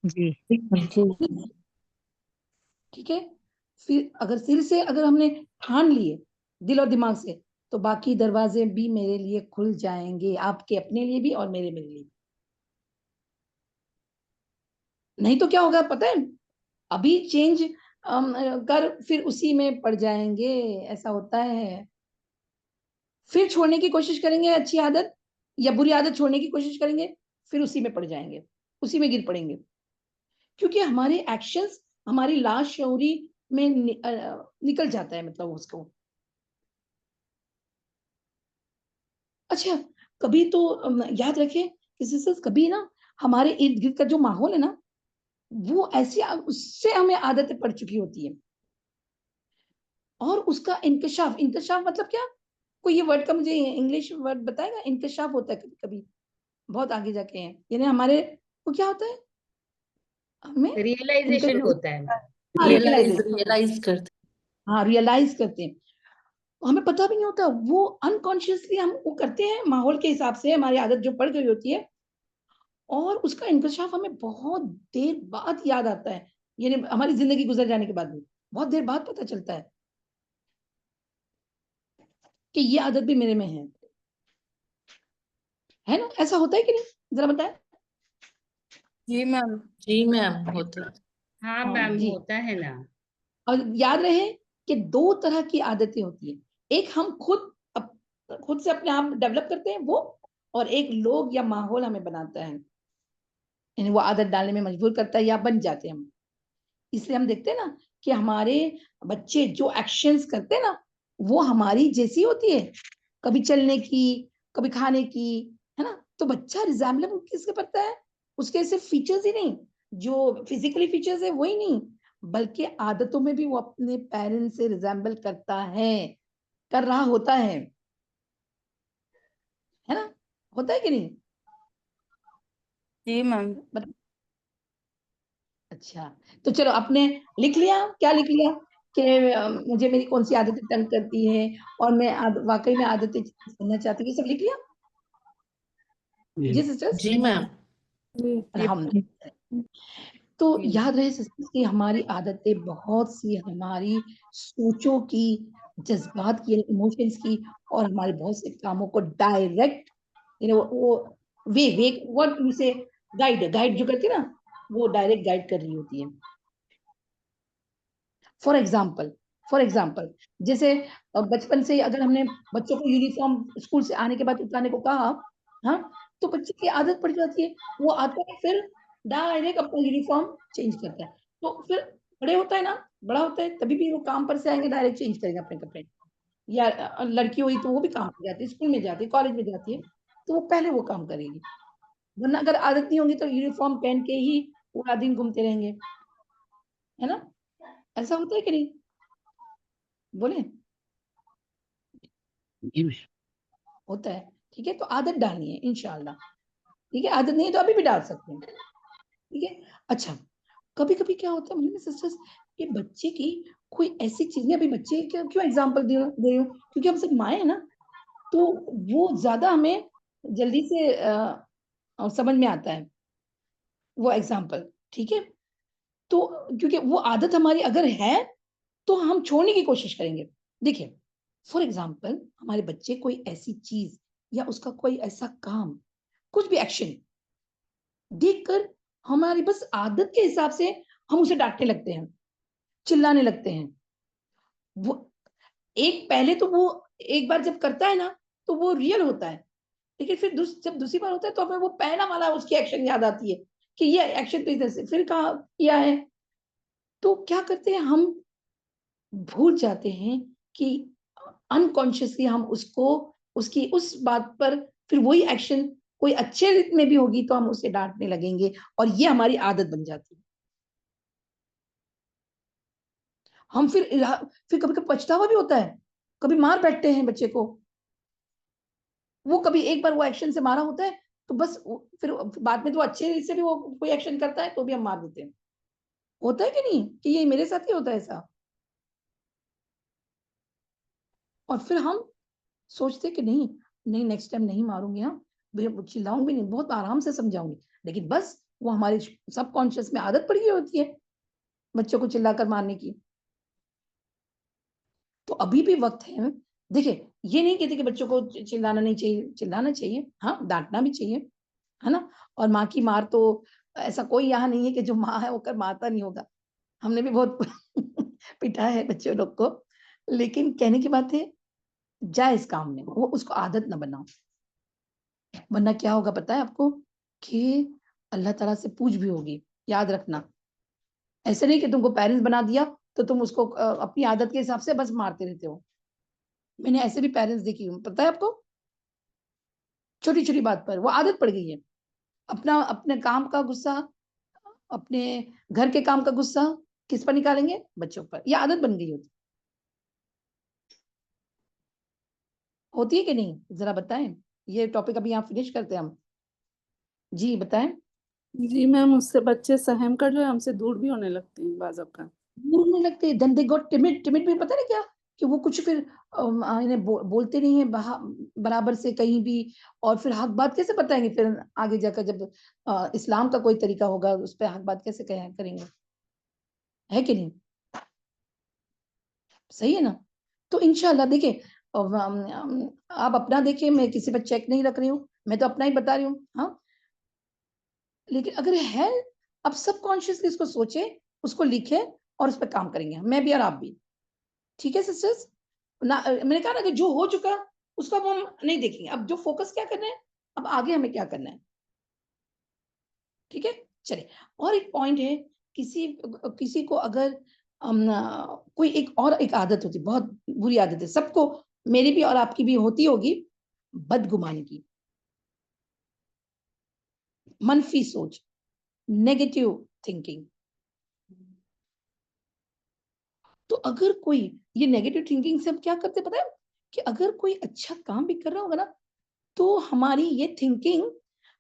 जी। ठीक है? फिर अगर दिल से अगर हमने ठान लिए, दिल और दिमाग से, तो बाकी दरवाज़े भी मेरे लिए खुल जाएँगे, आपके अपने लिए भी और मेरे लिए भी। नहीं तो क्या होगा पता है? अभी चेंज कर फिर उसी में पड़ जाएँगे, ऐसा होता है। फिर छोड़ने की कोशिश करेंगे अच्छी आदत या बुरी आदत छोड़ने की कोशिश करेंगे, फिर उसी में पड़ जाएँगे, उसी में गिर पड़ेंगे। क्योंकि हमारे एक्शंस हमारी लाशऊरी में निकल जाता है मतलब उसको। अच्छा, कभी तो याद रखें कि सिस्टर्स कभी ना हमारे इर्द-गिर्द का जो माहौल है ना, वो ऐसी उससे हमें आदतें पड़ चुकी होती हैं। और उसका इंकशाफ मतलब क्या? कोई ये वर्ड का मुझे इंग्लिश वर्ड बताएगा? इंकशाफ होता है कभी-कभी, बहुत आगे जाके है। यानी हमारे को क्या होता है? हमें इंकश रियलाइजेशन होता है मैम। हाँ, रियलाइज रियलाइज़ेशन रियलाइज करते। हाँ, रियलाइज़ करते हैं। हमें पता भी नहीं होता, वो अनकॉन्शियसली हम वो करते हैं माहौल के हिसाब से, हमारी आदत जो पड़ गई होती है, और उसका इंकशाफ हमें बहुत देर बाद याद आता है, यानी हमारी जिंदगी गुजर जाने के बाद भी बहुत देर बाद पता चलता है कि ये आदत भी मेरे में है ना? ऐसा होता है कि नहीं, जरा बताएं। जी मैम। जी मैम होता है। हाँ हाँ मैम, जी। होता है ना। और याद रहे कि दो तरह की आदतें होती हैं, एक हम खुद से अपने आप डेवलप करते हैं वो, और एक लोग या माहौल हमें बनाता है, यानी वो आदत डालने में मजबूर करता है या बन जाते हैं हम। इसलिए हम देखते हैं ना कि हमारे बच्चे जो एक्शंस करते हैं ना, वो हमारी जैसी होती है, कभी चलने की, कभी खाने की, है ना? तो बच्चा रिजेम्बल किसके पड़ता है? उसके सिर्फ फीचर्स ही नहीं, जो फिजिकली फीचर्स है वही नहीं, बल्कि आदतों में भी वो अपने पेरेंट्स से रिजेम्बल करता है, कर रहा होता है ना? होता है कि नहीं? जी मैम। अच्छा, तो चलो आपने लिख लिया, क्या लिख लिया कि मुझे मेरी कौन सी आदतें तंग करती है, और मैं वाकई में आदतें करना चाहती हूँ, ये सब लिख लिया? जी सिस्टर्स, जी मैम। जी अल्हम्दुलिल्लाह। तो जी याद रहे सिस्टर्स कि हमारी आदतें बहुत सी हमारी सोचों की, जज्बात की, इमोशंस की, और हमारे बहुत से कामों को डायरेक्ट, वो वे वे व्हाट यू से गाइड जो करती है ना, वो डायरेक्ट गाइड कर रही होती है। फॉर एग्जाम्पल जैसे बचपन से अगर हमने बच्चों को यूनिफॉर्म स्कूल से आने के बाद उतारने को कहा, हाँ, तो बच्चे की आदत पड़ जाती है, वो आता है फिर डायरेक्ट अपना यूनिफॉर्म चेंज करता है, तो फिर बड़ा होता है तभी भी वो काम पर से आएंगे डायरेक्ट चेंज करेंगे अपने कपड़े, या लड़की हुई तो वो भी काम पर जाती है, स्कूल में जाती है, कॉलेज में जाती है, तो वो पहले वो काम करेगी, वरना अगर आदत नहीं होगी तो यूनिफॉर्म पहन के ही पूरा दिन घूमते रहेंगे, है ना? ऐसा होता है कि नहीं, बोले? होता है। ठीक है, तो आदत डालनी है इंशाल्लाह। ठीक है, आदत नहीं है तो अभी भी डाल सकते हैं। ठीक है, अच्छा, कभी कभी क्या होता है मेरे सिस्टर्स, कि बच्चे की कोई ऐसी चीजें, अभी बच्चे क्यों एग्जाम्पल दे रही हूँ, क्योंकि हम सब माए हैं ना, तो वो ज्यादा हमें जल्दी से समझ में आता है वो एग्जाम्पल। ठीक है, तो क्योंकि वो आदत हमारी अगर है तो हम छोड़ने की कोशिश करेंगे। देखिए, फॉर एग्जाम्पल हमारे बच्चे कोई ऐसी चीज या उसका कोई ऐसा काम, कुछ भी एक्शन देखकर हमारी बस आदत के हिसाब से हम उसे डांटने लगते हैं, चिल्लाने लगते हैं। वो पहले तो वो एक बार जब करता है ना तो वो रियल होता है, लेकिन फिर जब दूसरी बार होता है तो हमें वो पहला वाला उसकी एक्शन याद आती है कि ये एक्शन तो इधर से फिर कहा किया है, तो क्या करते हैं हम, भूल जाते हैं कि अनकॉन्शियसली हम उसको, उसकी उस बात पर फिर वही एक्शन कोई अच्छे में भी होगी तो हम उसे डांटने लगेंगे, और ये हमारी आदत बन जाती है। हम फिर कभी कभी पछतावा भी होता है, कभी मार बैठते हैं बच्चे को, वो कभी एक बार वो एक्शन से मारा होता है तो बस फिर बाद में तो अच्छे से भी वो कोई एक्शन करता है तो भी हम मार देते हैं। होता है कि नहीं, कि ये मेरे साथ ही होता है ऐसा, और फिर हम सोचते कि नहीं, नहीं नेक्स्ट टाइम नहीं मारूंगी, हाँ भैया चिल्लाऊंगी नहीं, बहुत आराम से समझाऊंगी, लेकिन बस वो हमारे सबकॉन्शियस में आदत पड़ गई होती है बच्चों को चिल्लाकर मारने की। तो अभी भी वक्त है, देखिए ये नहीं कहते कि बच्चों को चिल्लाना नहीं चाहिए, चिल्लाना चाहिए, हाँ डांटना भी चाहिए, है ना? और माँ की मार तो, ऐसा कोई यहाँ नहीं है कि जो माँ है वो कर मारता नहीं होगा, हमने भी बहुत पिटा है बच्चों लोग को, लेकिन कहने की बात है जायज काम में वो उसको आदत ना बनाओ, वरना क्या होगा पता है आपको, कि अल्लाह ताला से पूछ भी होगी, याद रखना। ऐसे नहीं कि तुमको पेरेंट्स बना दिया तो तुम उसको अपनी आदत के हिसाब से बस मारते रहते हो। मैंने ऐसे भी पेरेंट्स देखी हूँ, पता है आपको, छोटी छोटी बात पर वो आदत पड़ गई है, अपना अपने काम का गुस्सा, अपने घर के काम का गुस्सा किस पर निकालेंगे, बच्चों पर, ये आदत बन गई होती है कि नहीं, जरा बताएं। ये टॉपिक अभी यहाँ फिनिश करते हैं हम। जी बताएं। जी मैम, उससे बच्चे सहम कर जो है हमसे दूर भी होने लगते हैं बाज़ औक़ात। दूर होने लगते हैं, then they got timid, timid भी पता नहीं क्या, कि वो कुछ फिर इन्हें बोलते नहीं है बराबर से कहीं भी, और फिर हक बात कैसे बताएंगे फिर आगे जाकर, जब इस्लाम का कोई तरीका होगा उस पर हक बात कैसे करेंगे, है कि नहीं? सही है ना? तो इंशाल्लाह देखिए, आप अपना देखिए, मैं किसी पर चेक नहीं रख रही हूँ, मैं तो अपना ही बता रही हूँ। हाँ, लेकिन अगर है, अब सबकॉन्शियसली इसको सोचे, उसको लिखे और उस पर काम करेंगे, मैं भी और आप भी। ठीक है सिस्टर्स? ना मैंने कहा ना कि जो हो चुका उसको अब हम नहीं देखेंगे, अब जो फोकस क्या करना है, अब आगे हमें क्या करना है। ठीक है, चलिए। और एक पॉइंट है, किसी को अगर कोई एक आदत होती, बहुत बुरी आदत है सबको, मेरी भी और आपकी भी होती होगी, बदगुमानी की, मनफी सोच, नेगेटिव थिंकिंग। तो अगर कोई ये नेगेटिव थिंकिंग से हम क्या करते पता है, कि अगर कोई अच्छा काम भी कर रहा होगा ना, तो हमारी ये थिंकिंग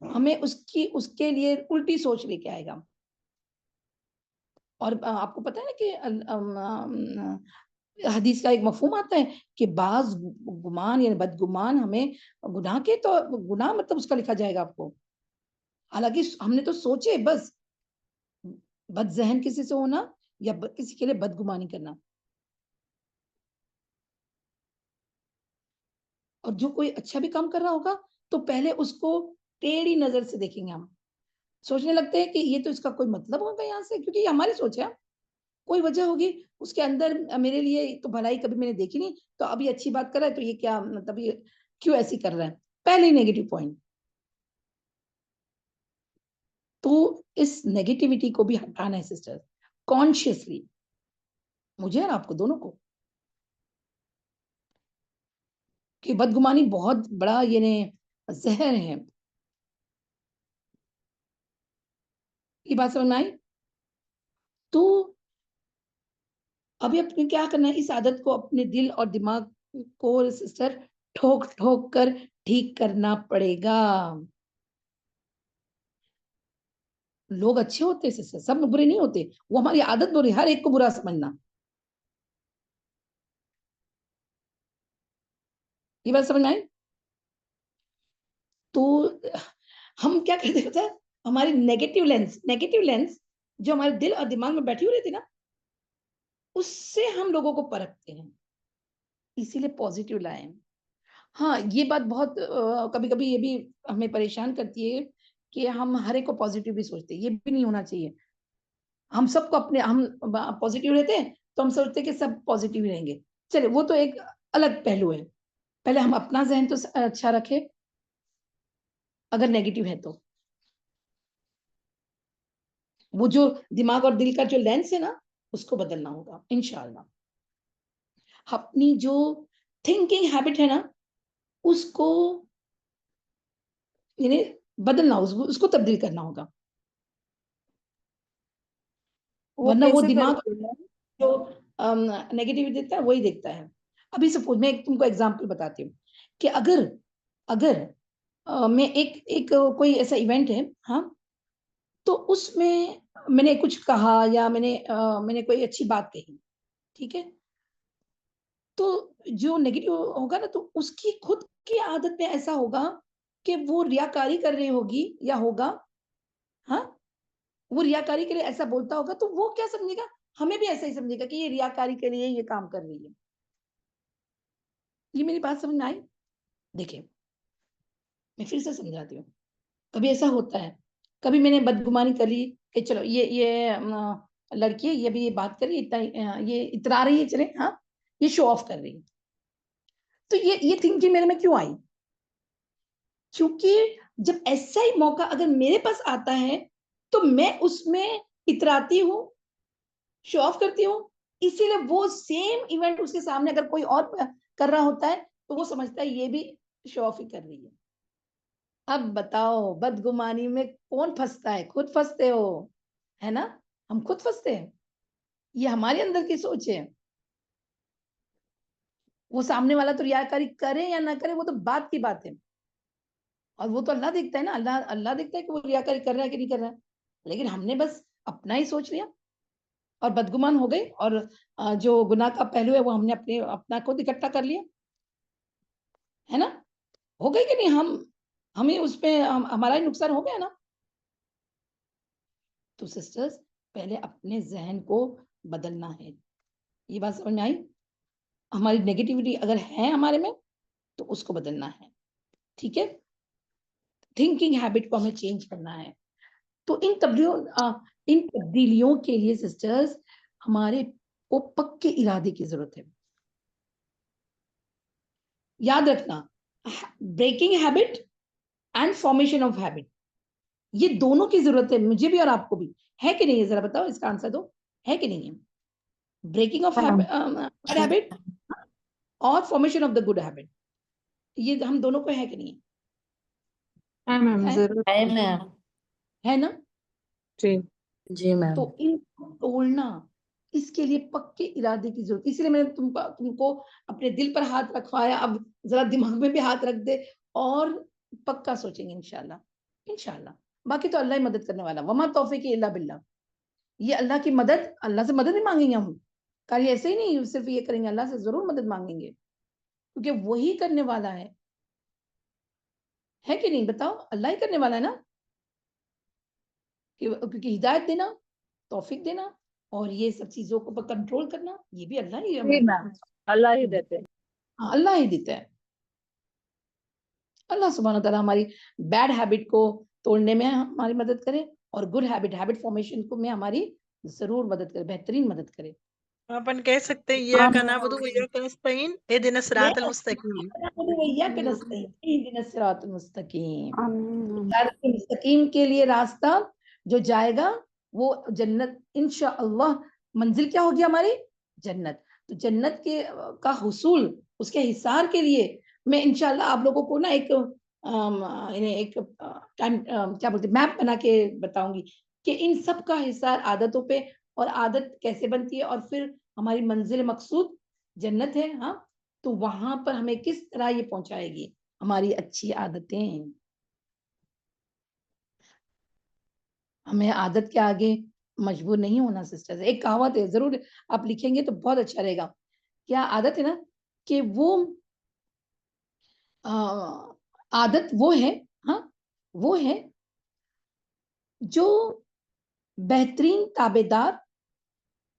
हमें उसके लिए उल्टी सोच लेके आएगा। और आपको पता है ना कि हदीस का एक मफहूम आता है कि बाज गुमान यानी बदगुमान हमें गुनाह के, तो गुनाह मतलब उसका लिखा जाएगा आपको, हालांकि हमने तो सोचे बस, बदजहन किसी से होना या किसी के लिए बदगुमानी करना। और जो कोई अच्छा भी काम कर रहा होगा तो पहले उसको टेढ़ी नजर से देखेंगे हम, सोचने लगते हैं कि ये तो इसका कोई मतलब होगा यहाँ से, क्योंकि ये हमारी सोच है, कोई वजह होगी उसके अंदर, मेरे लिए तो भलाई कभी मैंने देखी नहीं, तो अभी अच्छी बात कर रहा है तो ये क्या मतलब, ये क्यों ऐसी कर रहा है, पहले ही नेगेटिव पॉइंट। तो इस नेगेटिविटी को भी हटाना है सिस्टर, कॉन्शियसली, मुझे और आपको दोनों को, कि बदगुमानी बहुत बड़ा ये जहर है। ये बात समझ में आई? तो अभी अपने क्या करना है, इस आदत को अपने दिल और दिमाग को सिस्टर ठोक ठोक कर ठीक करना पड़ेगा। लोग अच्छे होते हैं सिस्टर, सब बुरे नहीं होते, वो हमारी आदत बुरी, हर एक को बुरा समझना। ये बात समझ में आई? तो हम क्या करते होते हैं, हमारी नेगेटिव लेंस जो हमारे दिल और दिमाग में बैठी हुई रहती ना, उससे हम लोगों को परखते हैं, इसीलिए पॉजिटिव लाएं। हाँ, ये बात बहुत कभी कभी ये भी हमें परेशान करती है कि हम हर एक को पॉजिटिव भी सोचते हैं, ये भी नहीं होना चाहिए। हम सबको अपने, हम पॉजिटिव रहते हैं तो हम सोचते हैं कि सब पॉजिटिव ही रहेंगे, चलिए वो तो एक अलग पहलू है। पहले हम अपना जहन तो अच्छा रखें, अगर नेगेटिव है तो वो जो दिमाग और दिल का जो लेंस है ना, उसको बदलना होगा इंशाल्लाह। अपनी जो थिंकिंग हैबिट है ना, उसको यानी बदलना, उसको तब्दील करना होगा, वो वरना वो कैसे दिमाग करते हैं? जो नेगेटिविटी देखता है वही देखता है। अभी सपोज मैं तुमको एग्जांपल बताती हूँ कि अगर अगर मैं एक कोई ऐसा इवेंट है, हाँ, तो उसमें मैंने कुछ कहा या मैंने कोई अच्छी बात कही, ठीक है, तो जो नेगेटिव होगा ना, तो उसकी खुद की आदत में ऐसा होगा कि वो रियाकारी कर रही होगी या होगा, हाँ, वो रियाकारी के लिए ऐसा बोलता होगा, तो वो क्या समझेगा, हमें भी ऐसा ही समझेगा कि ये रियाकारी के लिए ये काम कर रही है। ये मेरी बात समझ में आई? देखिए, मैं फिर से समझाती हूँ। कभी ऐसा होता है, कभी मैंने बदगुमानी कर ली कि चलो ये लड़की है, ये भी ये बात कर रही है, इतना ये इतरा रही है, चले, हाँ, ये शो ऑफ कर रही है, तो ये थिंकिंग मेरे में क्यों आई? क्योंकि जब ऐसा ही मौका अगर मेरे पास आता है तो मैं उसमें इतराती हूँ, शो ऑफ करती हूँ, इसीलिए वो सेम इवेंट उसके सामने अगर कोई और कर रहा होता है तो वो समझता है ये भी शो ऑफ ही कर रही है। अब बताओ, बदगुमानी में कौन फंसता है? खुद फंसते हो, है ना? हम खुद फंसते हैं, ये हमारे अंदर की सोच है। वो सामने वाला तो रियाकारी करे या ना करे, वो तो बात की बात है, और वो तो अल्लाह देखता है ना, अल्लाह देखता है कि वो रियाकारी कर रहा है कि नहीं कर रहा है, लेकिन हमने बस अपना ही सोच लिया। और बदगुमान हो गए और जो गुनाह का पहलू है वो हमने अपना खुद इकट्ठा कर लिया, है ना? हो गई कि नहीं? हमें उसमें हमारा ही नुकसान हो गया ना? तो सिस्टर्स पहले अपने जहन को बदलना है। ये बात समझ में आई? हमारी नेगेटिविटी अगर है हमारे में तो उसको बदलना है, ठीक है? थिंकिंग हैबिट को हमें चेंज करना है। तो इन तब्दीलियों के लिए सिस्टर्स हमारे को पक्के इरादे की जरूरत है। याद रखना, breaking habit and formation of habit, ये दोनों की जरूरत है, मुझे भी और आपको भी। है कि नहीं? जरा बताओ, इसका आंसर दो, है कि नहीं है? ब्रेकिंग ऑफ बैड हैबिट और formation of the good habit, ये हम दोनों को है कि नहीं? हाँ मैम, है, जरूर। है मैम। है ना? जी जी मैम। तो इनको तोड़ना, इसके लिए पक्के इरादे की जरूरत, इसलिए मैंने तुमको अपने दिल पर हाथ रखवाया। अब जरा दिमाग में भी हाथ रख दे और पक्का सोचेंगे इंशाल्लाह, इंशाल्लाह। बाकी तो अल्लाह ही मदद करने वाला, वमा तौफीक इल्ला बिल्लाह। ये अल्लाह की मदद, अल्लाह से मदद ही मांगेंगे हम, कार्य ऐसे ही नहीं सिर्फ ये करेंगे, अल्लाह से जरूर मदद मांगेंगे, क्योंकि वही करने वाला है कि नहीं? बताओ, अल्लाह ही करने वाला है ना? क्योंकि हिदायत देना, तौफीक देना और ये सब चीजों को कंट्रोल करना, ये भी अल्लाह ही जी हमें, मैम, अल्लाह ही देते हैं। हाँ, अल्लाह ही देता है। अल्लाह सुब्हानहू तआला हमारी बैड हैबिट को तोड़ने में हमारी मदद करे और गुड हैबिट फॉर्मेशन को में हमारी जरूर मदद करे, बेहतरीन मदद करे। अपन कह सकते हैं इय्याका नअबुदु व इय्याका नस्तईन इहदिना सिरातल मुस्तकीम। आमीन। मुस्तकीम के लिए रास्ता जो जाएगा वो जन्नत इंशाअल्लाह। मंजिल क्या होगी हमारी? जन्नत। तो जन्नत के का हुसूल, उसके हिसार के लिए मैं इंशाअल्लाह आप लोगों को ना एक टाइम क्या बोलते मैप बना के बताऊंगी कि इन सब का हिसार आदतों पे, और आदत कैसे बनती है और फिर हमारी मंजिल मकसूद जन्नत है। हाँ, तो वहां पर हमें किस तरह ये पहुंचाएगी हमारी अच्छी आदतें। हमें आदत के आगे मजबूर नहीं होना सिस्टर्स। एक कहावत है, जरूर आप लिखेंगे तो बहुत अच्छा रहेगा। क्या आदत है ना कि वो आदत वो है, हाँ वो है जो बेहतरीन ताबेदार,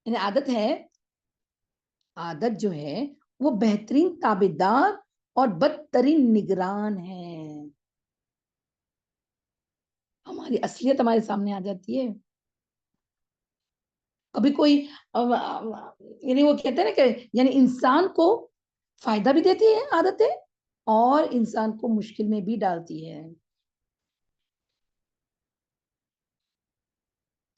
यानी आदत जो है वो बेहतरीन ताबेदार और बदतरीन निगरान है। हमारी असलियत हमारे सामने आ जाती है। कभी कोई यानी वो कहते हैं ना कि यानी इंसान को फायदा भी देती है आदतें और इंसान को मुश्किल में भी डालती है।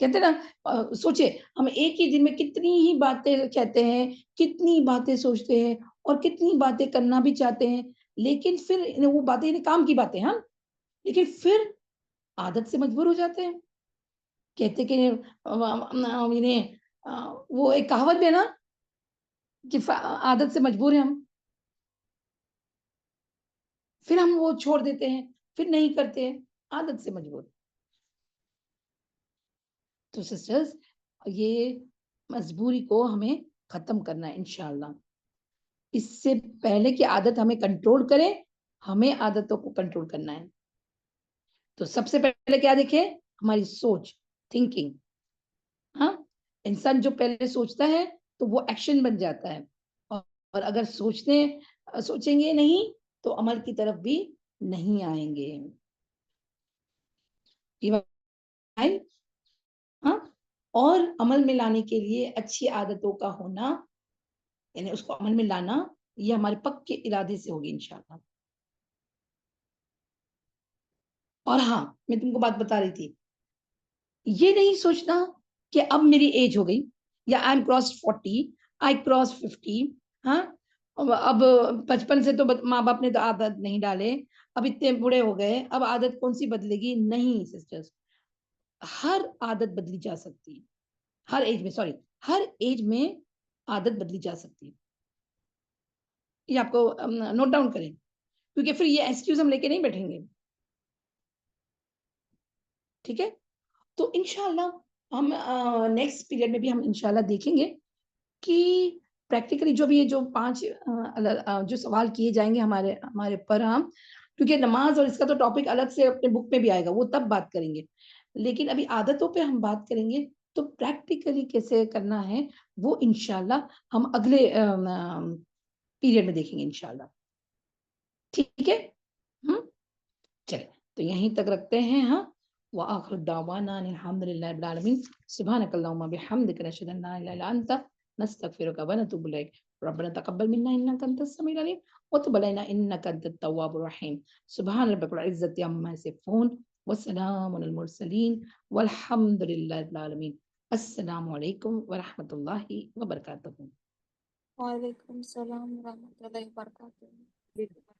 कहते हैं ना, सोचे हम एक ही दिन में कितनी ही बातें कहते हैं, कितनी बातें सोचते हैं और कितनी बातें करना भी चाहते हैं, लेकिन फिर वो बातें काम की बातें, हाँ, लेकिन फिर आदत से मजबूर हो जाते हैं। कहते कि वो एक कहावत भी है ना कि आदत से मजबूर है हम, फिर हम वो छोड़ देते हैं, फिर नहीं करते हैं, आदत से मजबूर। तो सिस्टर्स, ये मजबूरी को हमें खत्म करना है इंशाल्लाह। इससे पहले कि आदत हमें कंट्रोल करे, हमें आदतों को कंट्रोल करना है। तो सबसे पहले क्या देखें? हमारी सोच, थिंकिंग। हाँ, इंसान जो पहले सोचता है तो वो एक्शन बन जाता है, और अगर सोचेंगे नहीं तो अमल की तरफ भी नहीं आएंगे। ये बात है? हाँ, और अमल में लाने के लिए अच्छी आदतों का होना, यानी उसको अमल में लाना, ये हमारे पक्के इरादे से होगी इंशाल्लाह। और हाँ, मैं तुमको बात बता रही थी, ये नहीं सोचना कि अब मेरी एज हो गई, या I am cross 40, I cross 50। हाँ, अब 55 से तो माँ बाप ने तो आदत नहीं डाले, अब इतने बूढ़े हो गए, अब आदत कौन सी बदलेगी? नहीं सिस्टर्स, हर आदत बदली जा सकती है, हर एज में, सॉरी, हर एज में आदत बदली जा सकती है। ये आपको नोट डाउन करें, क्योंकि फिर ये एक्सक्यूज हम लेके नहीं बैठेंगे, ठीक है? तो इंशाल्लाह हम नेक्स्ट पीरियड में भी हम इंशाल्लाह देखेंगे कि प्रैक्टिकली जो भी ये जो 5 जो सवाल किए जाएंगे हमारे हमारे पर हम, क्योंकि नमाज और इसका तो टॉपिक अलग से अपने बुक में भी आएगा, वो तब बात करेंगे। लेकिन अभी आदतों पे हम बात करेंगे, तो प्रैक्टिकली कैसे करना है वो इंशाल्लाह हम अगले पीरियड में देखेंगे इंशाल्लाह। ठीक है? चलिए, तो यहीं तक रखते हैं। हाँ, व आखिर दावाना अल्हम्दुलिल्लाहि रब्बिल आलमीन, सुब्हानकल्लाहुम्मा बिहम्दिका नशहदु अन ला इलाहा इल्ला अंता नस्तगफिरुका व नतूबु इलैक, रब्बना तक़ब्बल मिन्ना इन्नका अंतस समीउल अलीम व तुब अलैना इन्नका अंतत तव्वाबुर रहीम। सुब्हान रब्बिकल इज़्ज़ति अम्मा यसिफून व सलामुन अलल मुरसलीन वल्हम्दुलिल्लाहि रब्बिल आलमीन। अस्सलामु अलैकुम व रहमतुल्लाहि व बरकातुहू। वालेकुम सलाम व रहमतुल्लाहि व बरकातुहू।